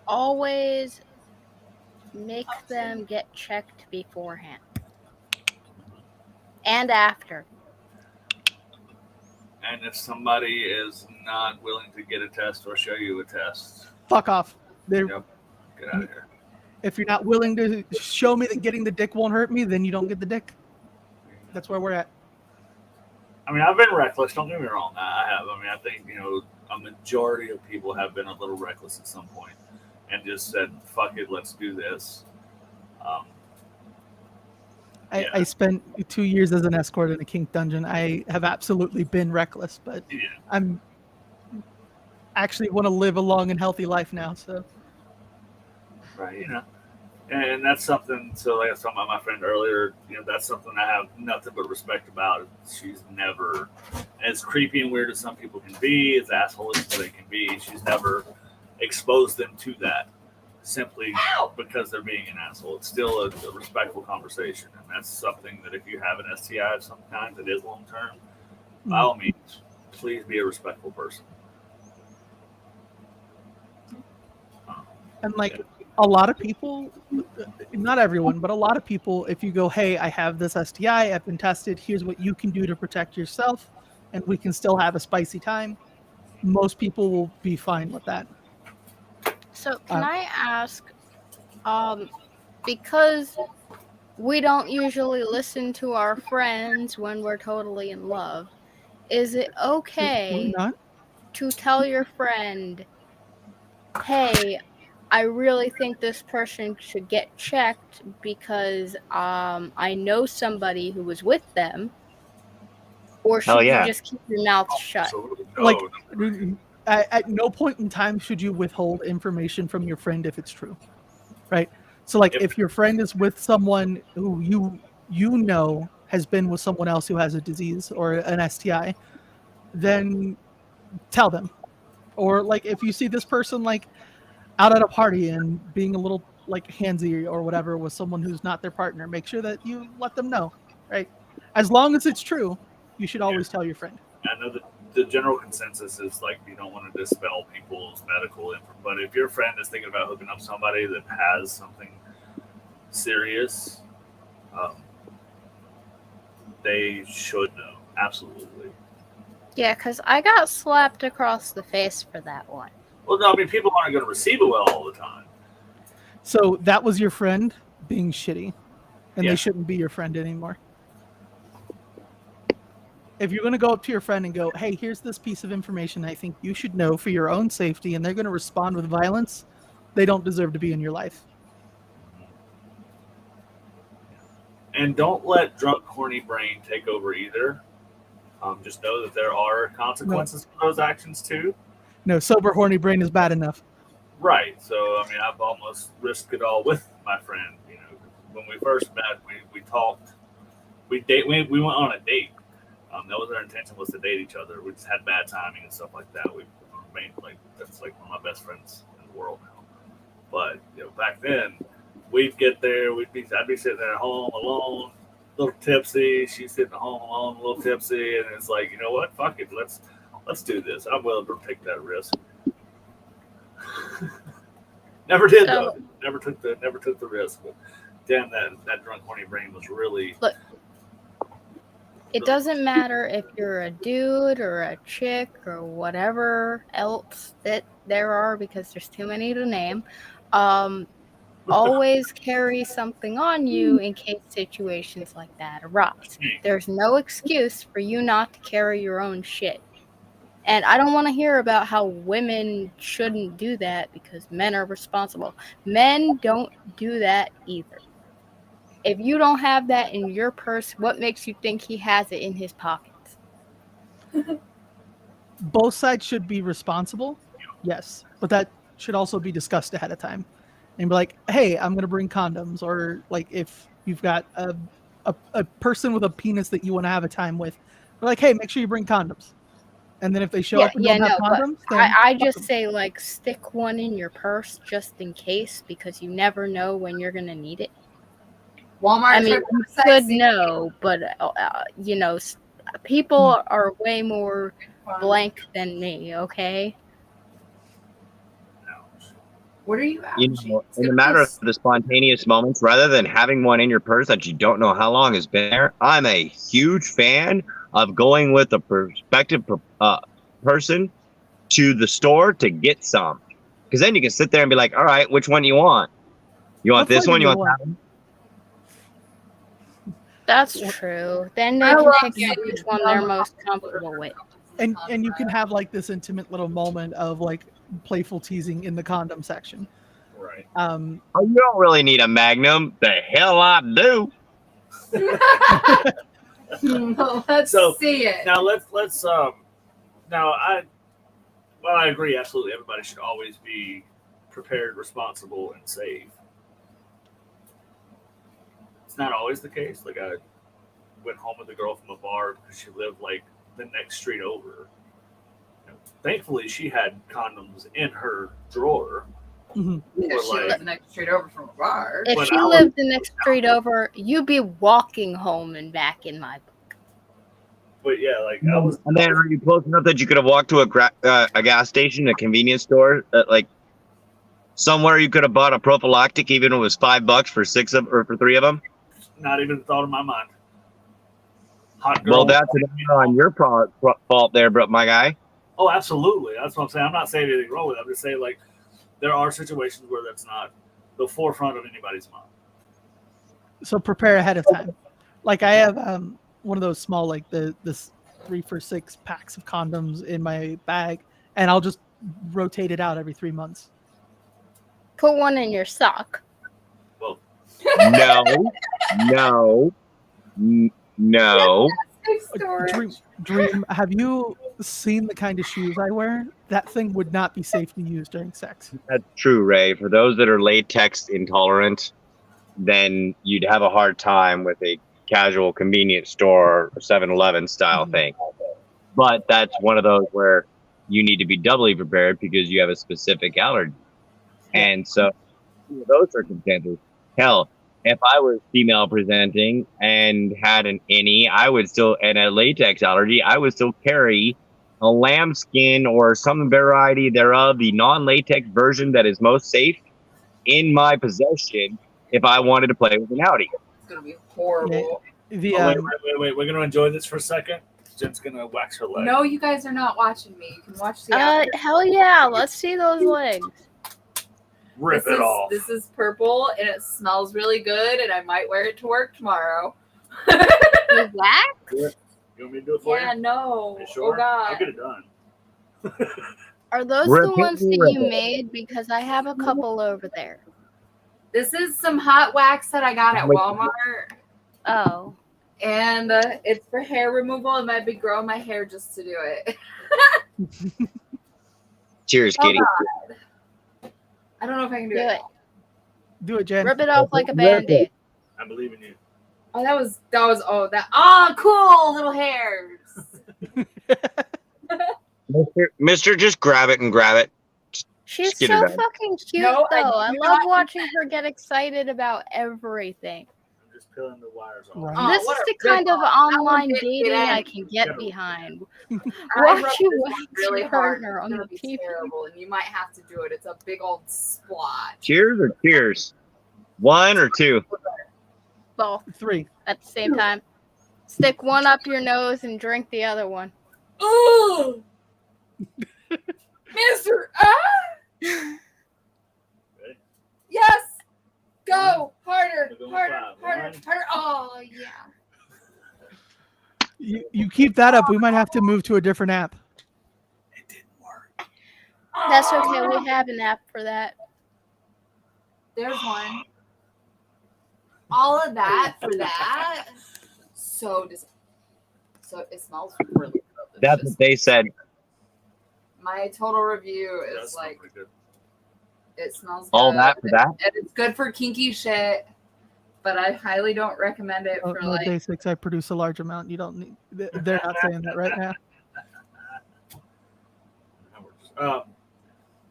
Always make them get checked beforehand and after. And if somebody is not willing to get a test or show you a test, fuck off. Get out of here. If you're not willing to show me that getting the dick won't hurt me, then you don't get the dick. That's where we're at. I mean, I've been reckless. Don't get me wrong. I have. I mean, I think a majority of people have been a little reckless at some point and just said, "Fuck it, let's do this." I spent 2 years as an escort in a kink dungeon. I have absolutely been reckless, but I'm actually want to live a long and healthy life now. So, right, and that's something. So, like I was talking about my friend earlier, that's something I have nothing but respect about. She's never, as creepy and weird as some people can be, as assholes as they can be, she's never exposed them to that simply because they're being an asshole. It's still a respectful conversation, and that's something that if you have an STI of some kind that is long term, by all means, please be a respectful person. And like a lot of people, not everyone, but a lot of people, if you go, hey, I have this STI, I've been tested, here's what you can do to protect yourself, and we can still have a spicy time, most people will be fine with that. So can I ask, because we don't usually listen to our friends when we're totally in love, is it okay to tell your friend, hey, I really think this person should get checked because I know somebody who was with them, or should you just keep your mouth shut? Like, at no point in time should you withhold information from your friend if it's true, right? So like if your friend is with someone who you know has been with someone else who has a disease or an STI, then tell them. Or like if you see this person like out at a party and being a little like handsy or whatever with someone who's not their partner, make sure that you let them know, right? As long as it's true, you should always tell your friend. I know that the general consensus is like you don't want to dispel people's medical info, but if your friend is thinking about hooking up somebody that has something serious, um, they should know. Absolutely. Yeah, because I got slapped across the face for that one. Well, no, I mean people aren't going to receive it well all the time. So that was your friend being shitty, and Yeah. they shouldn't be your friend anymore. If you're going to go up to your friend and go, hey, here's this piece of information I think you should know for your own safety, and they're going to respond with violence, they don't deserve to be in your life. And don't let drunk, horny brain take over either. Just know that there are consequences for those actions too. No, sober, horny brain is bad enough. Right. So, I mean, I've almost risked it all with my friend. You know, when we first met, we talked, we went on a date. That was our intention, was to date each other. We just had bad timing and stuff like that. We remained that's like one of my best friends in the world now. But you know, back then, we'd get there. I'd be sitting there at home alone, a little tipsy. She's sitting at home alone, a little tipsy, and it's like, you know what? Fuck it. Let's do this. I'm willing to take that risk. Never did though. Never took the risk. But damn, that drunk horny brain was really. Look, it doesn't matter if you're a dude or a chick or whatever else that there are, because there's too many to name. Always carry something on you in case situations like that arise. There's no excuse for you not to carry your own shit. And I don't want to hear about how women shouldn't do that because men are responsible. Men don't do that either. If you don't have that in your purse, what makes you think he has it in his pockets? Both sides should be responsible, yes, but that should also be discussed ahead of time. And be like, hey, I'm going to bring condoms. Or like if you've got a person with a penis that you want to have a time with, we're like, hey, make sure you bring condoms. And then if they show up and don't have condoms, then I just say like stick one in your purse just in case, because you never know when you're going to need it. Walmart. I mean, you could know, but you know, people are way more blank than me. Okay. What are you You know, in the matter of the spontaneous moments, rather than having one in your purse that you don't know how long has been there, I'm a huge fan of going with a prospective person to the store to get some. Because then you can sit there and be like, all right, which one do you want? You want this one? You want that one? That's true. Then they can pick out which one they're most comfortable with. And you can have like this intimate little moment of like playful teasing in the condom section. Right. Oh, you don't really need a Magnum. The hell I do. Well, let's see it. Now let's now I agree absolutely. Everybody should always be prepared, responsible, and safe. It's not always the case. Like I went home with a girl from a bar because she lived like the next street over. You know, thankfully, she had condoms in her drawer. Mm-hmm. Yeah, she lived the next street over from a bar. If she lived the next street over, you'd be walking home and back in my book. But yeah, like I was. And then are you close enough that you could have walked to a gas station, a convenience store, like somewhere you could have bought a prophylactic, even if it was $5 for 6 of or for 3 of them? Not even thought in my mind. Hot girl. Well, that's on your fault there, bro, my guy. Oh, absolutely. That's what I'm saying. I'm not saying anything wrong with it. I'm just saying, like, there are situations where that's not the forefront of anybody's mind. So prepare ahead of time. Like I have one of those small, like this 3 for $6 packs of condoms in my bag, and I'll just rotate it out every 3 months. Put one in your sock. Well, no. Dream, have you seen the kind of shoes I wear? That thing would not be safe to use during sex. That's true, Ray. For those that are latex intolerant, then you'd have a hard time with a casual convenience store or 7-Eleven style thing. But that's one of those where you need to be doubly prepared because you have a specific allergy. And so, in those circumstances, hell, if I was female presenting and had an innie, I would still, and a latex allergy, I would still carry a lambskin or some variety thereof, the non-latex version that is most safe, in my possession if I wanted to play with an outie. It's gonna be horrible. The Oh, wait. We're gonna enjoy this for a second. Jen's gonna wax her leg. No, you guys are not watching me. You can watch the after. Hell yeah, let's see those legs. Rip it off. This is purple and it smells really good, and I might wear it to work tomorrow. The wax? You want me to do it for Yeah, you? no. You sure? Oh God. I'll get it done. Are those the ones that you made? Because I have a couple over there. This is some hot wax that I got at Walmart, Oh. and it's for hair removal. I might be growing my hair just to do it. Cheers, Oh, kitty. God. I don't know if I can do it. Do it, Jen. Rip it off like a band-aid. I believe in you. Oh, cool little hairs. Mister, just grab it and grab it. She's Just get so it out. fucking cute, No, I though. I do love not watching her get excited about everything. I'm just peeling the wires off. Right. Oh, This what is a the kind of rip-off. That one online didn't dating get I in. can get behind. I Watch rubbed you this one wax really your hard. partner It's on gonna the be TV. terrible, and you might have to do it. It's a big old splotch. Cheers or cheers? One or two? Both 3. at the same time. Stick one up your nose and drink the other one. Ooh, Mister. Ready? Yes. Go harder, We're going harder, five. harder, One. harder. Oh yeah. You keep that up. We might have to move to a different app. It didn't work. That's okay. We have an app for that. There's one. All of that for that. So it smells really good. That's what they said. My total review It does is smell like pretty good. it smells All good. that for that? And it's good for kinky shit, but I highly don't recommend it Oh, for no like basics. I produce a large amount. You don't need. They're not saying that right now.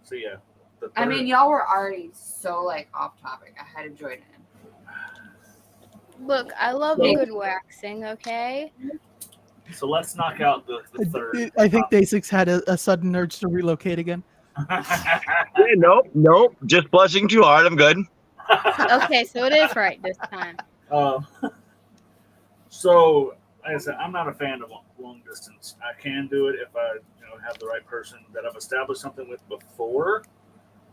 So yeah. The I mean, y'all were already so like off topic. I had to join in. Look, I love a good waxing, okay? so let's knock out the third. I think Basics had a sudden urge to relocate again. Yeah, nope. Just blushing too hard. I'm good. Okay, so it is right this time. So, like I said, I'm not a fan of long distance. I can do it if I, have the right person that I've established something with before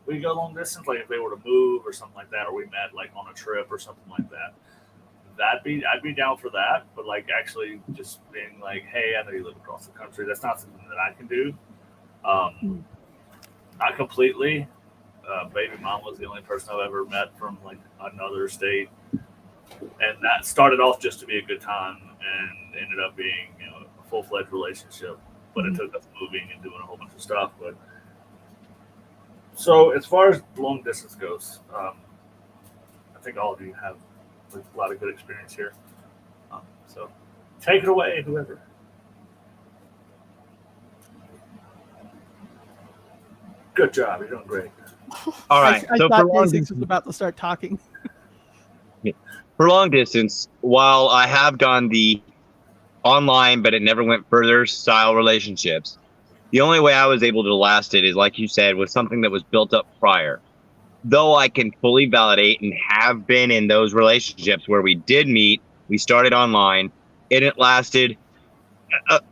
we go long distance. Like if they were to move or something like that, or we met like on a trip or something like that. I'd be down for that. But like actually just being like, hey, I know you live across the country. That's not something that I can do. Not completely. Baby mom was the only person I've ever met from like another state, and that started off just to be a good time and ended up being a full-fledged relationship. But it took us moving and doing a whole bunch of stuff. But so as far as long distance goes, I think all of you have a lot of good experience here. So take it away, whoever. Good job. You're doing great. All right. I so thought Basics was about to start talking. for long distance, while I have done the online, but it never went further style relationships, the only way I was able to last it is, like you said, was something that was built up prior. Though I can fully validate and have been in those relationships where we did meet, we started online, and it lasted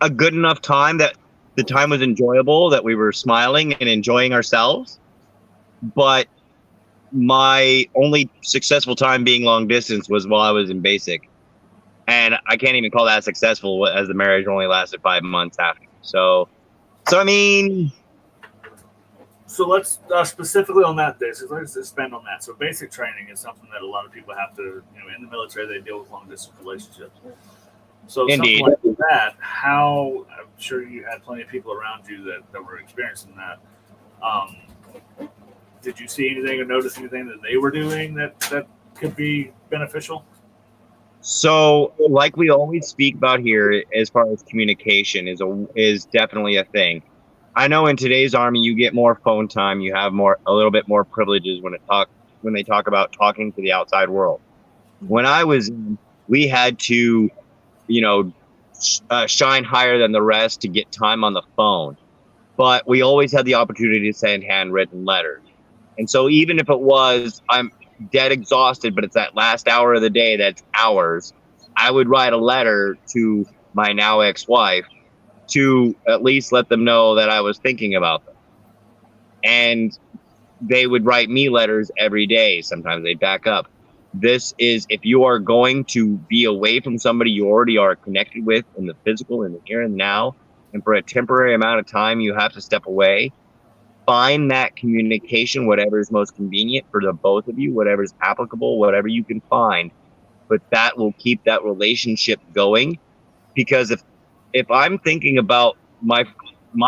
a good enough time that the time was enjoyable, that we were smiling and enjoying ourselves. But my only successful time being long distance was while I was in basic. And I can't even call that successful, as the marriage only lasted 5 months after. So I mean... So let's specifically on that basis, let's expand on that. So basic training is something that a lot of people have to, in the military, they deal with long distance relationships. So Indeed. something like that, I'm sure you had plenty of people around you that were experiencing that. Did you see anything or notice anything that they were doing that could be beneficial? So, like we always speak about here, as far as communication is definitely a thing. I know in today's army, you get more phone time, you have a little bit more privileges when they talk about talking to the outside world. When I was in, we had to, shine higher than the rest to get time on the phone. But we always had the opportunity to send handwritten letters. And so even if it was, I'm dead exhausted, but it's that last hour of the day that's ours, I would write a letter to my now ex-wife to at least let them know that I was thinking about them. And they would write me letters every day. Sometimes they back up. This is, if you are going to be away from somebody you already are connected with in the physical, in the here and now, and for a temporary amount of time, you have to step away. Find that communication, whatever is most convenient for the both of you, whatever is applicable, whatever you can find. But that will keep that relationship going. Because if I'm thinking about my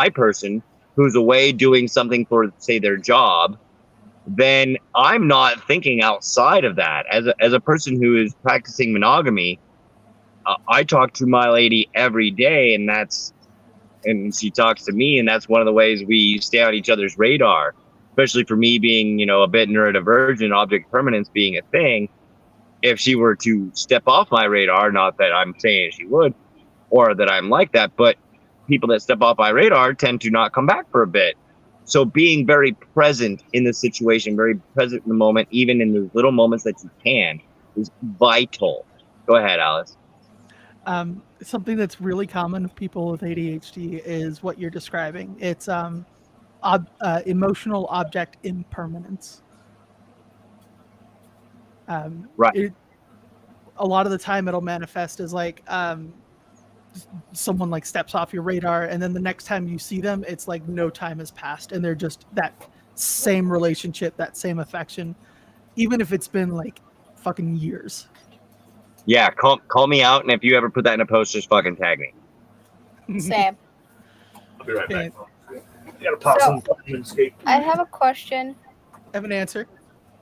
person who's away doing something for, say, their job, then I'm not thinking outside of that. As a person who is practicing monogamy, I talk to my lady every day, and she talks to me, and that's one of the ways we stay on each other's radar. Especially for me being, a bit neurodivergent, object permanence being a thing. If she were to step off my radar, not that I'm saying she would, or that I'm like that, but people that step off my radar tend to not come back for a bit. So being very present in the situation, very present in the moment, even in the little moments that you can, is vital. Go ahead, Alice. Something that's really common with people with ADHD is what you're describing. It's emotional object impermanence. Right. A lot of the time it'll manifest as like someone like steps off your radar, and then the next time you see them, it's like no time has passed, and they're just that same relationship, that same affection, even if it's been like fucking years. Yeah, call me out, and if you ever put that in a post, just fucking tag me. Sam. I'll be right back. Okay. You gotta pause some and escape. I have a question. I have an answer.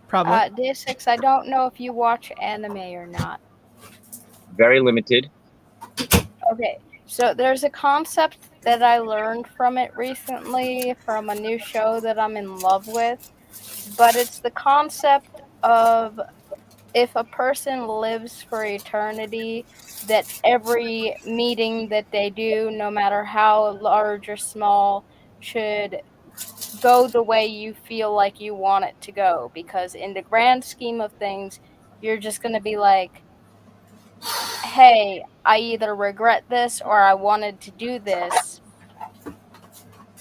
Probably. D6, I don't know if you watch anime or not. Very limited. Okay, so there's a concept that I learned from it recently from a new show that I'm in love with, but it's the concept of if a person lives for eternity, that every meeting that they do, no matter how large or small, should go the way you feel like you want it to go, because in the grand scheme of things, you're just going to be like, hey, I either regret this or I wanted to do this,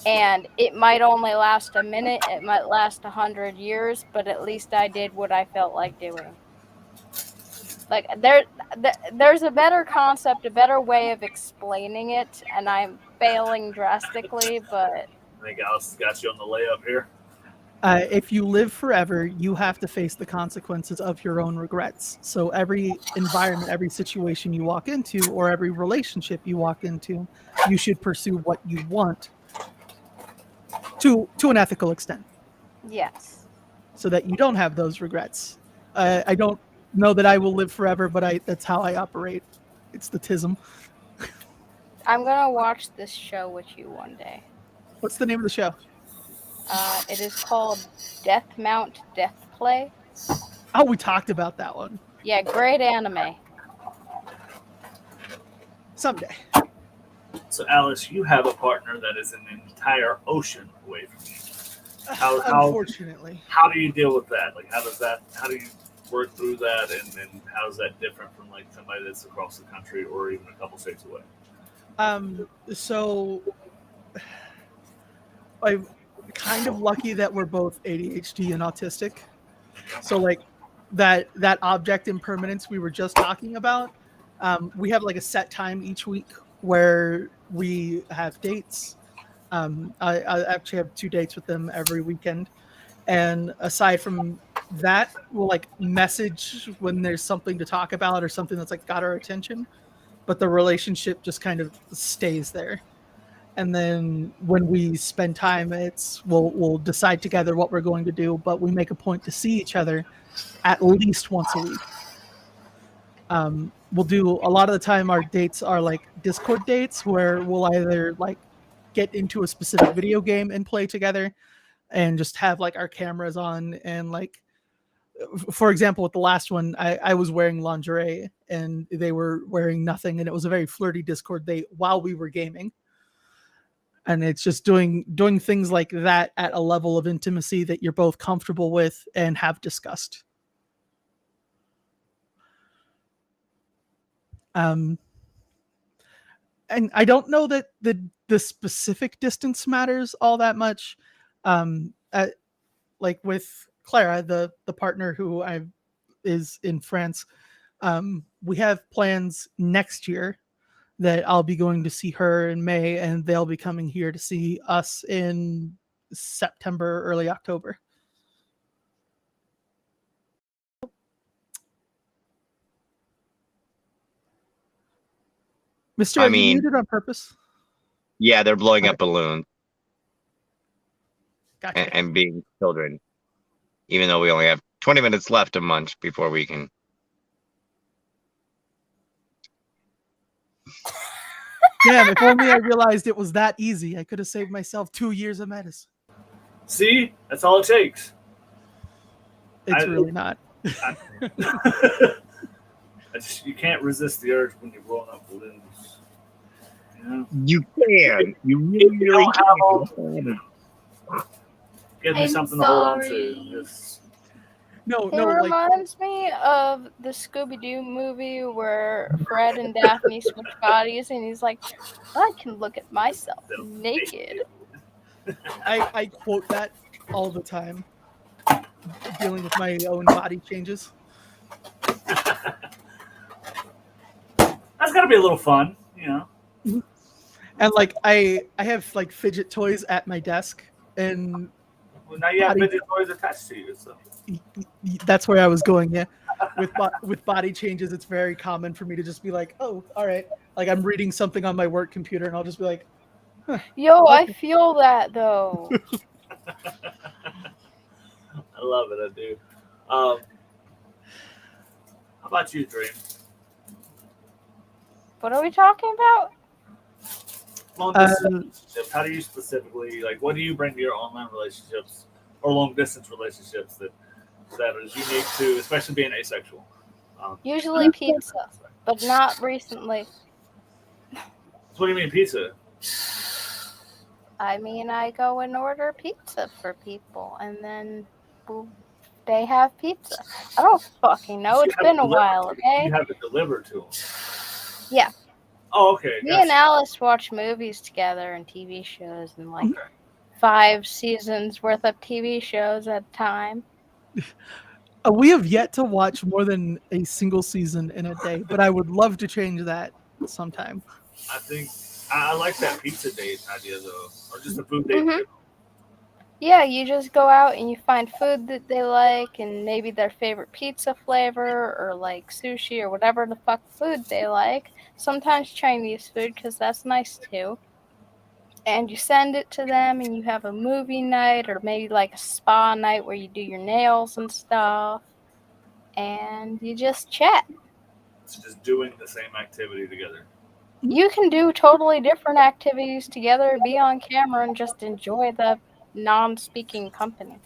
and it might only last a minute, it might last 100 years, but at least I did what I felt like doing. Like, there's a better concept, a better way of explaining it, and I'm failing drastically, but... I think Alice got you on the layup here. If you live forever, you have to face the consequences of your own regrets. So every environment, every situation you walk into, or every relationship you walk into, you should pursue what you want to an ethical extent. Yes. So that you don't have those regrets. I don't know that I will live forever, but that's how I operate. It's the tism. I'm gonna watch this show with you one day. What's the name of the show? It is called Death Mount Death Play. Oh, we talked about that one. Yeah, great anime. Someday. So, Alice, you have a partner that is an entire ocean away from you. Unfortunately. How do you deal with that? Like, how do you work through that, and how is that different from like somebody that's across the country or even a couple states away? So I'm kind of lucky that we're both ADHD and autistic. So like that object impermanence we were just talking about, we have like a set time each week where we have dates. I actually have 2 dates with them every weekend. And aside from that, we'll like message when there's something to talk about or something that's like got our attention. But the relationship just kind of stays there. And then when we spend time, we'll decide together what we're going to do, but we make a point to see each other at least once a week. We'll do a lot of the time. Our dates are like Discord dates where we'll either like get into a specific video game and play together, and just have like our cameras on and like for example, with the last one, I was wearing lingerie and they were wearing nothing, and it was a very flirty Discord date while we were gaming. And it's just doing things like that at a level of intimacy that you're both comfortable with and have discussed. And I don't know that the specific distance matters all that much. Like with Clara, the partner who is in France, we have plans next year that I'll be going to see her in May, and they'll be coming here to see us in September, early October. Mr. I Are you mean- muted on purpose? Yeah, they're blowing up balloons Gotcha. and being children, even though we only have 20 minutes left of munch before we can. Damn, if only I realized it was that easy. I could have saved myself 2 years of medicine. See, that's all it takes. It's really not. You can't resist the urge when you're blowing up balloons. You know? You can. You really, You really don't have all- can. Give me I'm something to hold on sorry. to. Just, No, It like reminds me of the Scooby-Doo movie where Fred and Daphne switch bodies, and he's like, I can look at myself naked. I quote that all the time, dealing with my own body changes. that's got to be a little fun, you know. And like I have like fidget toys at my desk, and Well, now you have Body- fidget toys attached to you, so. that's where I was going. Yeah, with body changes, it's very common for me to just be like, oh, all right. Like I'm reading something on my work computer, and I'll just be like, Yo, I feel that though. I love it, I do. How about you, Dream? What are we talking about? Long distance relationships. How do you specifically what do you bring to your online relationships or long distance relationships that is unique to, especially being asexual? Usually pizza, but not recently. What do you mean pizza? I mean, I go and order pizza for people, and then they have pizza. I don't fucking know. You It's have been it a while, delivered- okay? You have it delivered to them. Yeah. Oh, okay. Me and Alice watch movies together and TV shows, and like 5 seasons worth of TV shows at a time. we have yet to watch more than a single season in a day, but I would love to change that sometime. I think I like that pizza date idea though, or just a food date. Mhm. Yeah, you just go out and you find food that they like, and maybe their favorite pizza flavor, or like sushi, or whatever the fuck food they like. Sometimes Chinese food, because that's nice too. And you send it to them, and you have a movie night, or maybe like a spa night where you do your nails and stuff. And you just chat. It's just doing the same activity together. You can do totally different activities together, be on camera, and just enjoy the non-speaking company.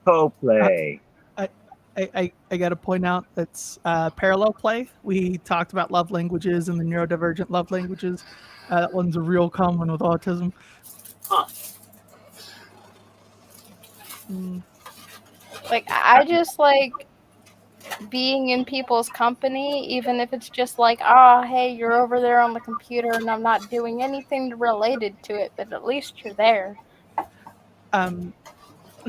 Co-play. I got to point out that's parallel play. We talked about love languages and the neurodivergent love languages. That one's a real common with autism. Huh. Like, I just like being in people's company, even if it's just like, oh, hey, you're over there on the computer and I'm not doing anything related to it, but at least you're there.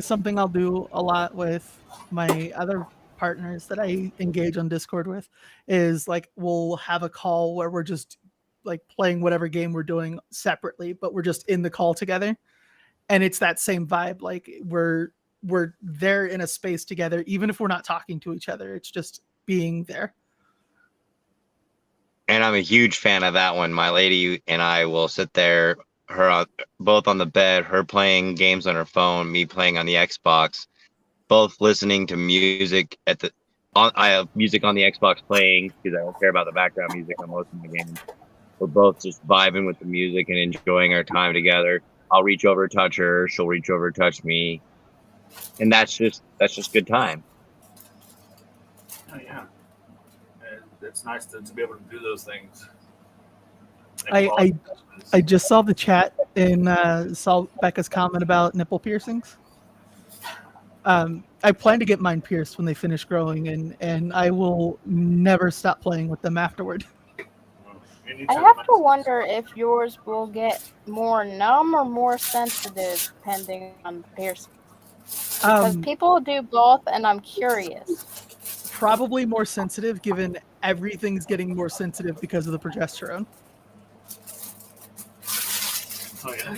Something I'll do a lot with my other partners that I engage on Discord with is like we'll have a call where we're just like playing whatever game we're doing separately, but we're just in the call together, and it's that same vibe. Like we're there in a space together, even if we're not talking to each other. It's just being there. And I'm a huge fan of that one. My lady and I will sit there, both on the bed, her playing games on her phone, me playing on the Xbox, both listening to music I have music on the Xbox playing because I don't care about the background music on most of the games. We're both just vibing with the music and enjoying our time together. I'll reach over, touch her. She'll reach over, touch me. And that's just good time. Oh, yeah. And it's nice to be able to do those things. I just saw the chat and saw Becca's comment about nipple piercings. I plan to get mine pierced when they finish growing, and I will never stop playing with them afterward. I have to wonder if yours will get more numb or more sensitive depending on the piercing. Because people do both, and I'm curious. Probably more sensitive, given everything's getting more sensitive because of the progesterone. Oh, yeah.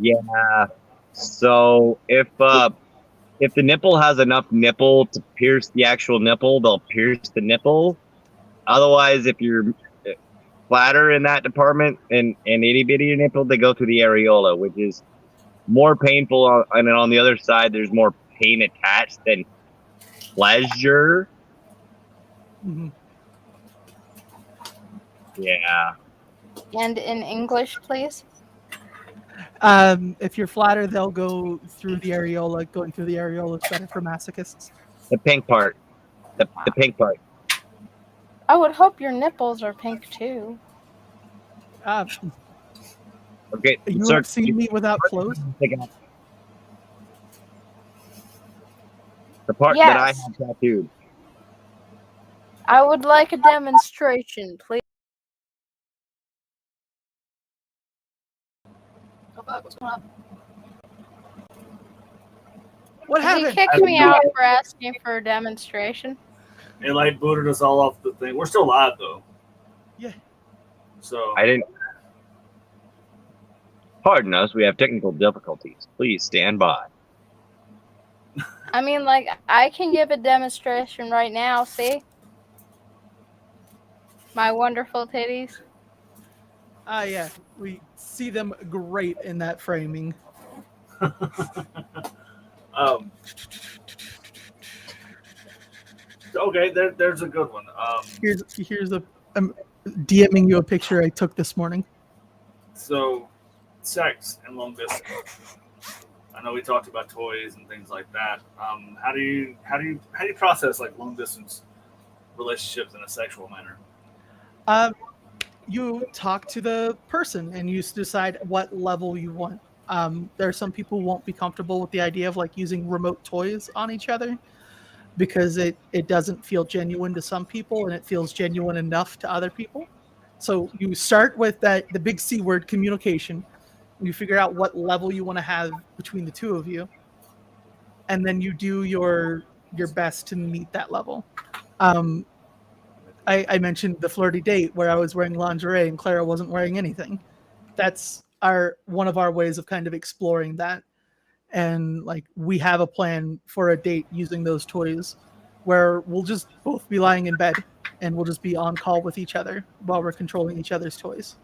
Yeah. So if the nipple has enough nipple to pierce the actual nipple, they'll pierce the nipple. Otherwise, if you're flatter in that department and itty bitty nipple, they go through the areola, which is more painful. And then on the other side, there's more pain attached than pleasure. Mm-hmm. Yeah. And in English, please. If you're flatter, they'll go through the areola. Going through the areola is better for masochists. The pink part. The pink part. I would hope your nipples are pink too. Okay. You have seen me without clothes? The part that I have tattooed. I would like a demonstration, please. What's going on? What happened? He kicked me out for asking for a demonstration. It like booted us all off the thing. We're still live though. Yeah. So I didn't. Pardon us, we have technical difficulties. Please stand by. I mean, like, I can give a demonstration right now, see? My wonderful titties. Yeah. We see them great in that framing. Okay, there's a good one. Here's I'm DMing you a picture I took this morning. So, sex and long distance. I know we talked about toys and things like that. How do you process like long distance relationships in a sexual manner? You talk to the person and you decide what level you want. There are some people who won't be comfortable with the idea of like using remote toys on each other because it doesn't feel genuine to some people and it feels genuine enough to other people. So you start with the big C word, communication. You figure out what level you want to have between the two of you, and then you do your best to meet that level. I mentioned the flirty date where I was wearing lingerie and Clara wasn't wearing anything. That's one of our ways of kind of exploring that. And like we have a plan for a date using those toys where we'll just both be lying in bed and we'll just be on call with each other while we're controlling each other's toys.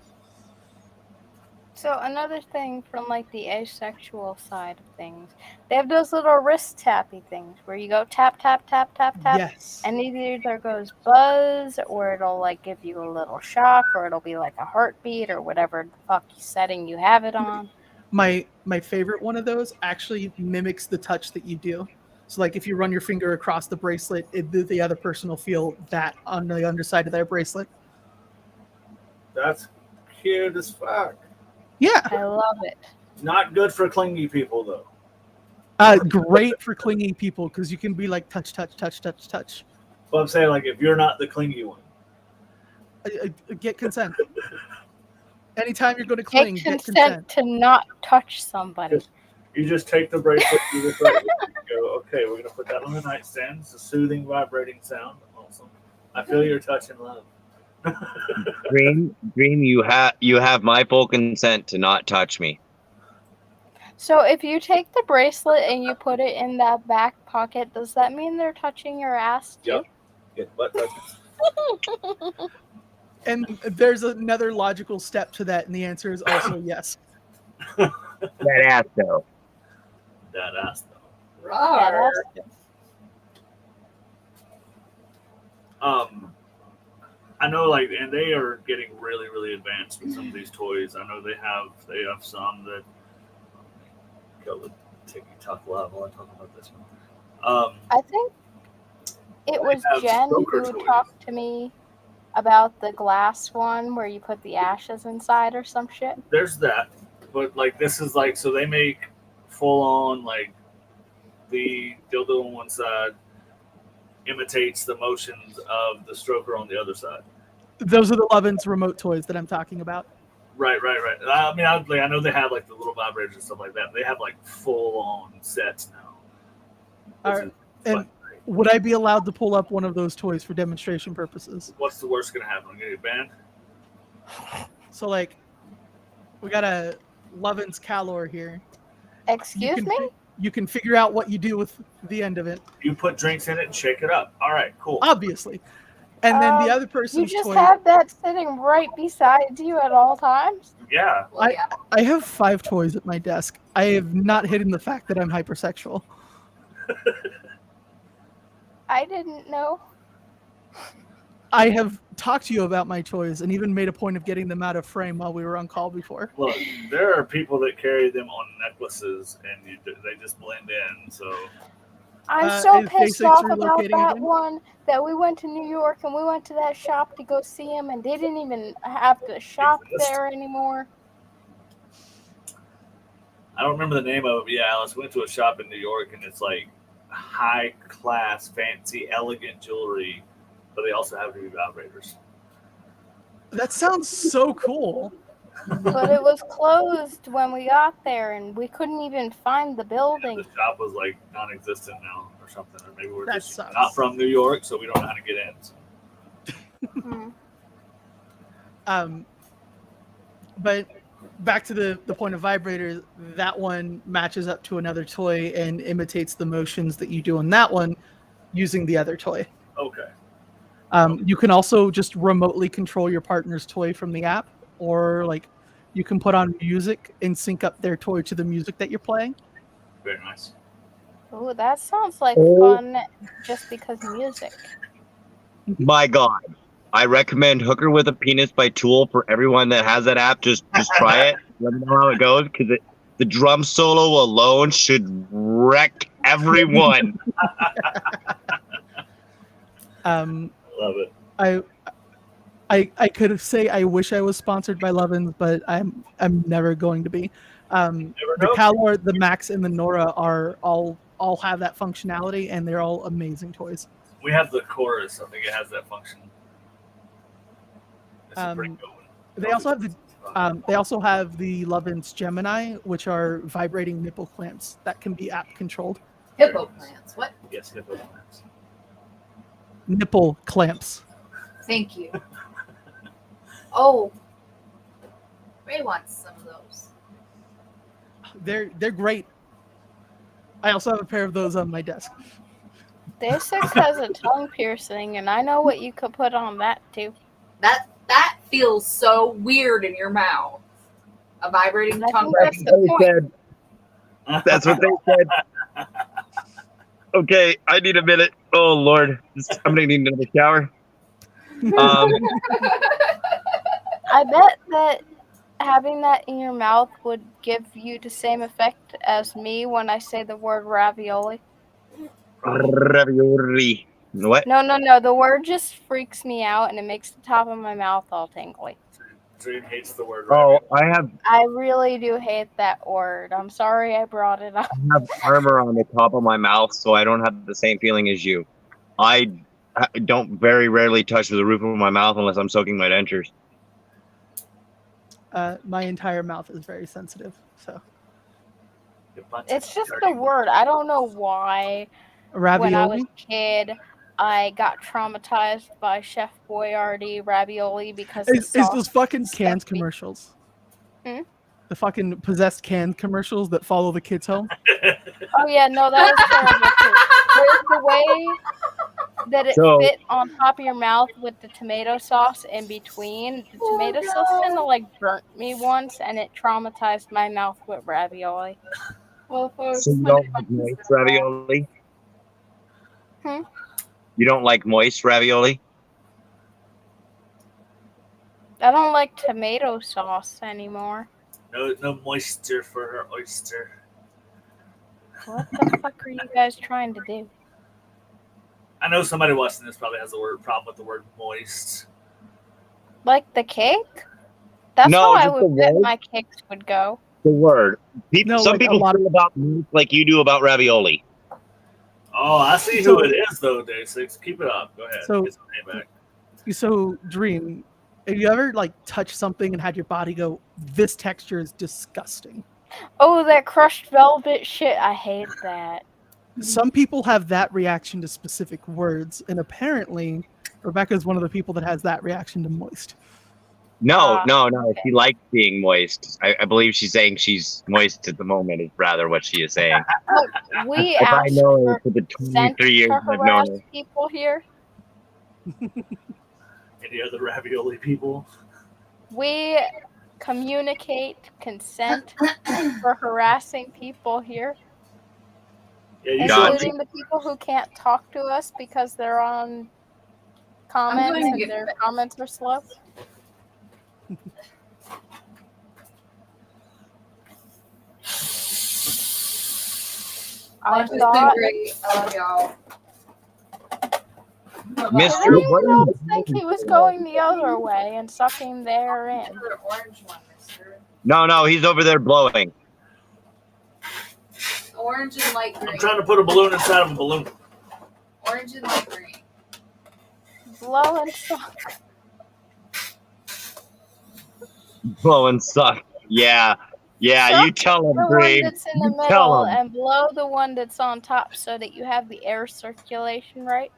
So another thing from like the asexual side of things, they have those little wrist tappy things where you go tap, tap, tap, tap, tap. Yes. And either goes buzz or it'll like give you a little shock or it'll be like a heartbeat or whatever the fuck setting you have it on. My favorite one of those actually mimics the touch that you do. So like if you run your finger across the bracelet, the other person will feel that on the underside of their bracelet. That's cute as fuck. Yeah. I love it. Not good for clingy people though. Great for clingy people because you can be like touch, touch, touch, touch, touch. But I'm saying like if you're not the clingy one. Get consent. Anytime you're going to cling, get consent to not touch somebody. You just take the bracelet, you just go, okay, we're going to put that on the nightstand. It's a soothing, vibrating sound. Awesome. I feel your touch and love. Green, you have my full consent to not touch me. So if you take the bracelet and you put it in that back pocket, does that mean they're touching your ass too? Yep. Get butt touches. And there's another logical step to that, and the answer is also yes. That ass though. That ass though. Rawr. I know, like, and they are getting really, really advanced with some of these toys. I know they have some that go to TikTok level. I talk about this one. I think it was have Jen stroker who toys. talked to me about the glass one where you put the ashes inside or some shit. There's that, but like this is like so they make full on like the dildo on one side imitates the motions of the stroker on the other side. Those are the Lovin's remote toys that I'm talking about. Right. I mean, I know they have like the little vibrators and stuff like that. They have like full on sets now. All right. And would I be allowed to pull up one of those toys for demonstration purposes? What's the worst gonna happen? I'm gonna get banned. So, like, we got a Lovin's Calor here. Excuse me? You can figure out what you do with the end of it. You put drinks in it and shake it up. All right, cool. Obviously. And then the other person's You just toy. have that sitting right beside you at all times? Yeah. Well, yeah. I have 5 toys at my desk. I have not hidden the fact that I'm hypersexual. I didn't know. I have talked to you about my toys and even made a point of getting them out of frame while we were on call before. Look, there are people that carry them on necklaces and they just blend in. So I'm so is pissed Basics off about relocating that again? one that we went to New York and we went to that shop to go see him and they didn't even have the shop there anymore. I don't remember the name of it. But yeah, Alice went to a shop in New York and it's like high class, fancy, elegant jewelry, but they also have new vibrators. That sounds so cool. But it was closed when we got there and we couldn't even find the building. The shop was like non-existent now or something, or maybe we're That just sucks. not from New York, so we don't know how to get in. So. But back to the point of vibrators, that one matches up to another toy and imitates the motions that you do on that one using the other toy. Okay. You can also just remotely control your partner's toy from the app, or like you can put on music and sync up their toy to the music that you're playing. Very nice. Ooh, that sounds like fun just because music. My God. I recommend Hooker with a Penis by Tool for everyone that has that app. Just try it. Let me know how it goes, because the drum solo alone should wreck everyone. Love it. I could say I wish I was sponsored by Lovin's, but I'm never going to be. The Calor, the Max, and the Nora are all have that functionality, and they're all amazing toys. We have the chorus. I think it has that function. It's a pretty good one. They also have the Lovin's Gemini, which are vibrating nipple clamps that can be app controlled. Hippo plants. What? Yes, hippo plants. Nipple clamps. Thank you. Oh, Ray wants some of those. They're great. I also have a pair of those on my desk. Day6 has a tongue piercing, and I know what you could put on that too. That feels so weird in your mouth. A vibrating I tongue. think that's the point. That's what they said. Okay, I need a minute. Oh Lord, I'm gonna need another shower. I bet that having that in your mouth would give you the same effect as me when I say the word ravioli. Ravioli. What? No. The word just freaks me out and it makes the top of my mouth all tingly. Dream hates the word. Oh, ravioli. I really do hate that word. I'm sorry I brought it up. I have armor on the top of my mouth, so I don't have the same feeling as you. I don't very rarely touch the roof of my mouth unless I'm soaking my dentures. My entire mouth is very sensitive, so. It's just the word. I don't know why. Ravioli? When I was a kid, I got traumatized by Chef Boyardee ravioli because It's those fucking canned stuffed me. commercials. Hmm? The fucking possessed canned commercials that follow the kids home. Oh yeah, no, that was terrible too. There's the way that it fit on top of your mouth with the tomato sauce in between. The tomato sauce kind of like burnt me once, and it traumatized my mouth with ravioli. Well, folks, So you don't like moist ravioli? You don't like moist ravioli? I don't like tomato sauce anymore. No moisture for her oyster. What the fuck are you guys trying to do? I know somebody watching this probably has a problem with the word moist. Like the cake? That's No, how I just would the bet word. my cakes would go. The word. No, Some like a people lot of- feel about meat like you do about ravioli. Oh, I see So- who it is though, Day6. Keep it up. Go ahead. So- Get some payback. So, Dream, have you ever like touched something and had your body go, "This texture is disgusting"? Oh, that crushed velvet shit. I hate that. Some people have that reaction to specific words, and apparently, Rebecca is one of the people that has that reaction to moist. No, Ah, no. okay. She likes being moist. I believe she's saying she's moist at the moment is rather what she is saying. Look, we If I asked know her for for the consent 23 years to I've harass known her. people here. Any other ravioli people? We communicate consent for harassing people here, Yeah, you God. including the people who can't talk to us because they're on comments going to and get their back. comments are slow. I Lunch has been thought great. I love y'all. Miss, I didn't what are you think doing? he was going the other way and sucking the air in. The orange one, mister. No, he's over there blowing. Orange and light green. I'm trying to put a balloon inside of a balloon. Orange and light green. Blow and suck. Blowing suck. Yeah, you tell him, The one Dream. that's in the You tell middle him. and blow the one that's on top so that you have the air circulation right.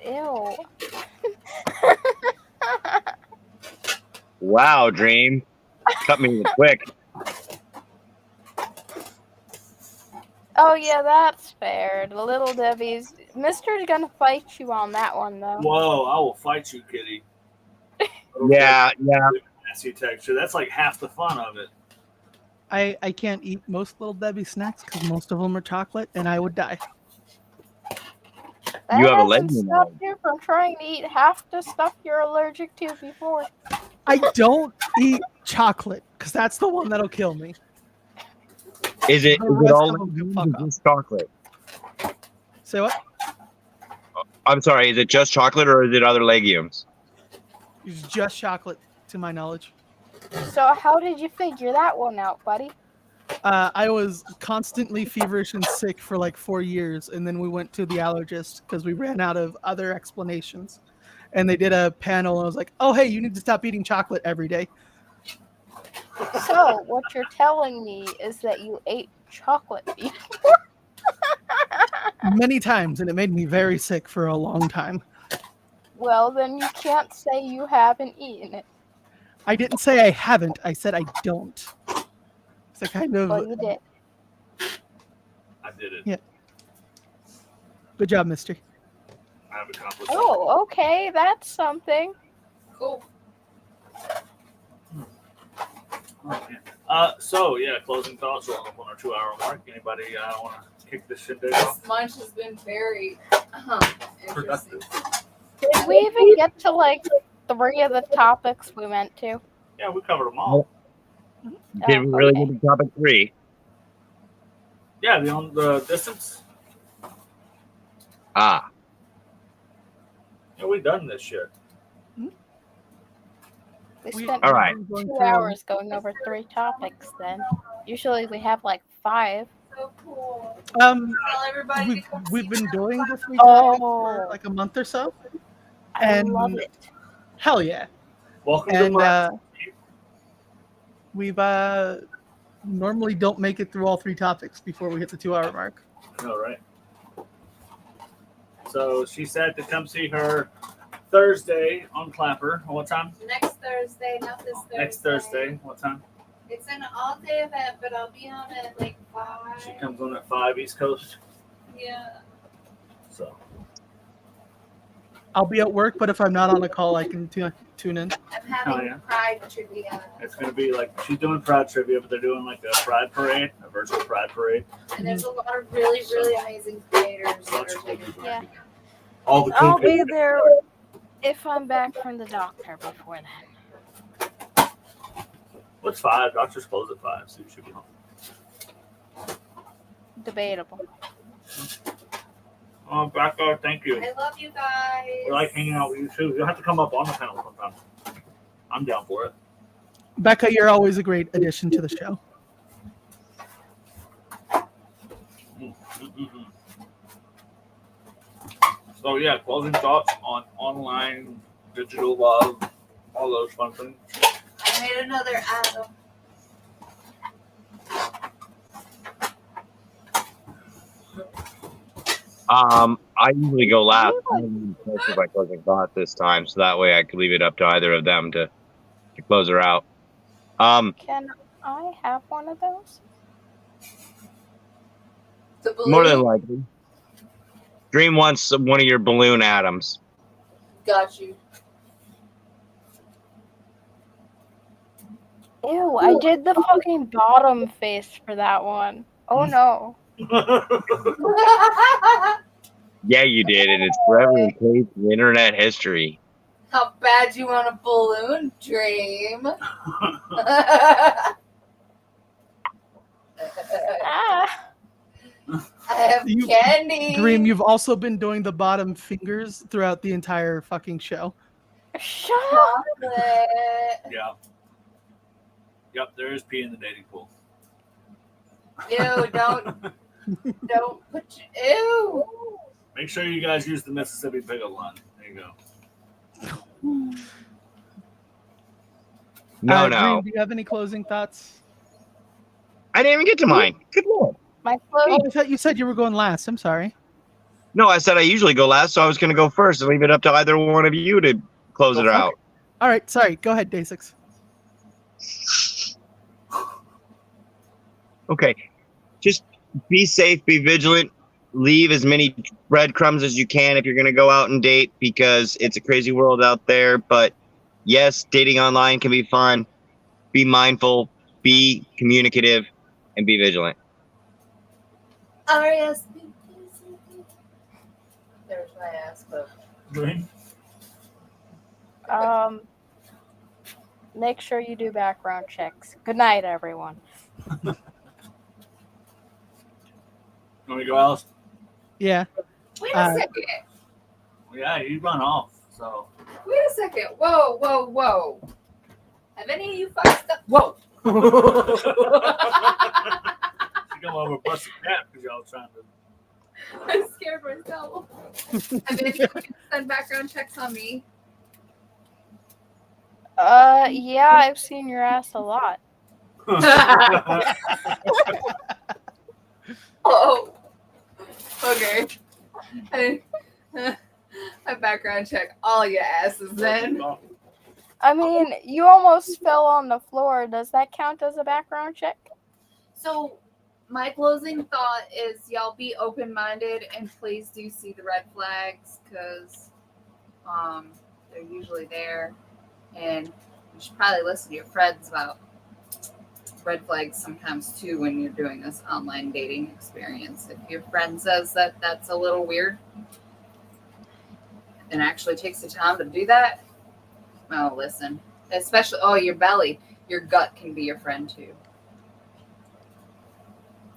Ew. Wow, Dream. Cut me quick. Oh yeah, that's fair. The little Debbie's. Mister's gonna fight you on that one though. Whoa, I will fight you, kitty. Yeah. Nasty texture. That's like half the fun of it. I can't eat most Little Debbie snacks because most of them are chocolate, and I would die. That You have a hasn't leg in stopped you from trying to eat half the stuff you're allergic to before. I don't eat chocolate because that's the one that'll kill me. Is it The all rest of them can legumes fuck or off. just chocolate? Say what? I'm sorry, is it just chocolate or is it other legumes? It's just chocolate, to my knowledge. So how did you figure that one out, buddy? I was constantly feverish and sick for like 4 years, and then we went to the allergist because we ran out of other explanations. And they did a panel, and I was like, "Oh, hey, you need to stop eating chocolate every day." So what you're telling me is that you ate chocolate before? Many times, and it made me very sick for a long time. Well, then you can't say you haven't eaten it. I didn't say I haven't. I said I don't. It's a kind of Well, you did. I did it. Yeah. Good job, mister. I have accomplished Oh, okay, that's something. Cool. So yeah, closing thoughts. We're up on our 2-hour mark. Anybody want to kick this shit off? This lunch has been very interesting. Productive. Did we even get to like 3 of the topics we meant to? Yeah, we covered them all. Did we really okay. get to topic 3? Yeah, the distance. Ah, Yeah, we done this shit. We spent all right. 2 hours going over 3 topics then. Usually we have like 5. So cool. Um, Tell everybody to come we've see been my doing the 3 Oh. topics for like a month or so. I And love it. hell yeah! Welcome And to we've normally don't make it through all 3 topics before we hit the 2-hour mark. All right. So she said to come see her Thursday on Clapper. What time? Next Thursday, not this Thursday. Next Thursday. What time? It's an all-day event, but I'll be on at like 5. She comes on at 5 East Coast. Yeah. So I'll be at work, but if I'm not on a call, I can tune in. I'm having Oh, yeah. Pride trivia. it's gonna be like she's doing Pride trivia, but they're doing like a Pride parade, a virtual Pride parade. And there's a lot of really, really amazing creators Lots that of are cool taking people. part. Yeah. All the cool I'll be people. there if I'm back from the doctor before then. What's 5? Doctors close at 5, so you should be home. Debatable. Oh, Becca, thank you. I love you guys. We like hanging out with you too. You'll have to come up on the panel sometime. I'm down for it. Becca, you're always a great addition to the show. Mm-hmm. So yeah, closing thoughts on online, digital love, all those fun things. I made another Adam. I usually go last. I didn't even my closing thought this time, so that way I could leave it up to either of them to close her out. Can I have one of those? The balloon. More than likely. Dream wants one of your balloon atoms. Got you. Ew, I did the fucking bottom face for that one. Oh no. Yeah, you did, and it's forever encased in internet history. How bad you want a balloon, Dream? Ah. I have candy. Dream, you've also been doing the bottom fingers throughout the entire fucking show. Shut up. Chocolate. Yeah. Yep, there is pee in the dating pool. Ew, don't put ew. Make sure you guys use the Mississippi pickup line. There you go. No. Dream, do you have any closing thoughts? I didn't even get to mine. Good lord. My Oh, clothes. I thought you said you were going last. I'm sorry. No, I said I usually go last, so I was going to go first and leave it up to either one of you to close it out. All right, sorry. Go ahead, Day6. Okay. Just be safe, be vigilant, leave as many breadcrumbs as you can if you're going to go out and date, because it's a crazy world out there. But yes, dating online can be fun. Be mindful, be communicative, and be vigilant. R-E-S-P. There's my ass, but Green? Make sure you do background checks. Good night, everyone. Want me to go, Alice? Yeah. wait a second. Yeah, you run off. So. Wait a second. Whoa. Have any of you fucked up? Whoa. She come over bust a cat because y'all was trying to. I scared myself. Have any of you done background checks on me? Yeah, I've seen your ass a lot. Oh. Okay. I background check all your asses then. I mean, you almost fell on the floor. Does that count as a background check? So my closing thought is y'all be open-minded and please do see the red flags because they're usually there, and you should probably listen to your friends about red flags sometimes too when you're doing this online dating experience. If your friend says that that's a little weird and actually takes the time to do that, well, listen. Especially, your belly, your gut can be your friend too.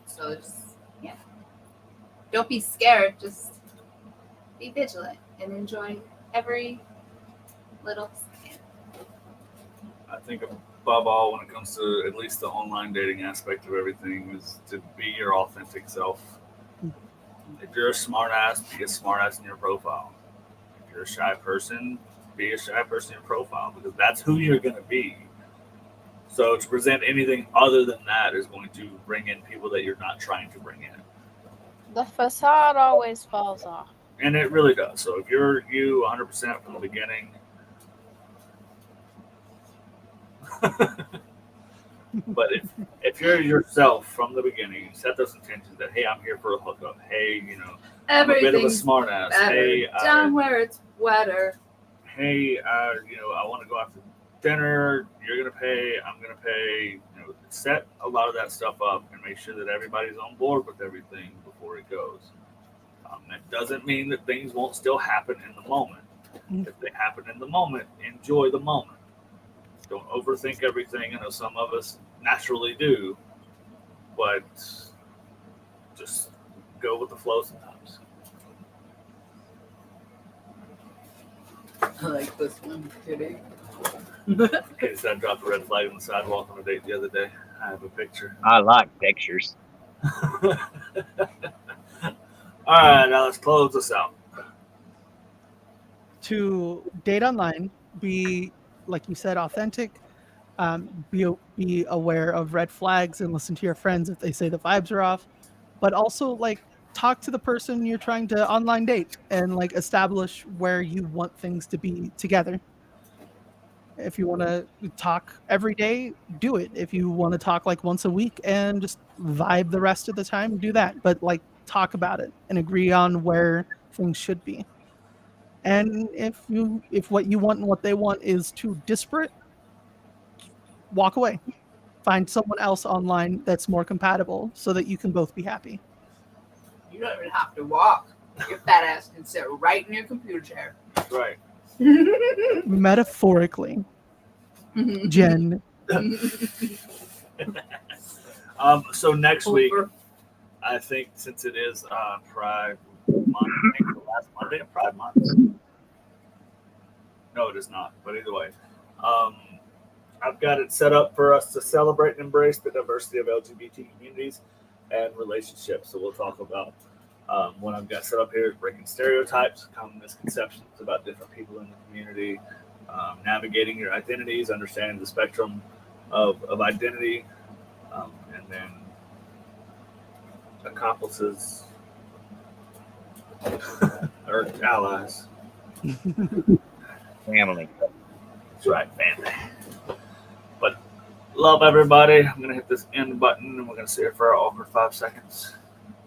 So just, yeah. Don't be scared. Just be vigilant and enjoy every little second. I think above all, when it comes to at least the online dating aspect of everything, is to be your authentic self. If you're a smart ass, be a smart ass in your profile. If you're a shy person, be a shy person in your profile, because that's who you're going to be. So to present anything other than that is going to bring in people that you're not trying to bring in. The facade always falls off. And it really does. So if you're you 100% from the beginning, but if you're yourself from the beginning, you set those intentions that, hey, I'm here for a hookup. Hey, I'm a bit of a smart ass. Hey, down where it's wetter. Hey, I want to go out to dinner. You're gonna pay. I'm gonna pay. Set a lot of that stuff up and make sure that everybody's on board with everything before it goes. That doesn't mean that things won't still happen in the moment. If they happen in the moment, enjoy the moment. Don't overthink everything. I know some of us naturally do, but just go with the flow sometimes. I like this one, Kitty. Okay, so I dropped a red flag on the sidewalk on a date the other day. I have a picture. I like pictures. All right, now let's close this out. To date online, be, like you said, authentic. Be aware of red flags and listen to your friends if they say the vibes are off. But also, like, talk to the person you're trying to online date and like establish where you want things to be together. If you want to talk every day, do it. If you want to talk like once a week and just vibe the rest of the time, do that. But like, talk about it and agree on where things should be. And if what you want and what they want is too disparate, walk away. Find someone else online that's more compatible so that you can both be happy. You don't even have to walk. Your fat ass can sit right in your computer chair. Right. Metaphorically, Jen. So next week, I think since it is Pride Month, I think the last Monday of Pride Month. No, it is not. But either way, I've got it set up for us to celebrate and embrace the diversity of LGBT communities and relationships. So we'll talk about what I've got set up here is breaking stereotypes, common misconceptions about different people in the community, navigating your identities, understanding the spectrum of identity, and then accomplices or allies. Family. That's right, family. But love everybody. I'm going to hit this end button and we're going to sit here for all for 5 seconds.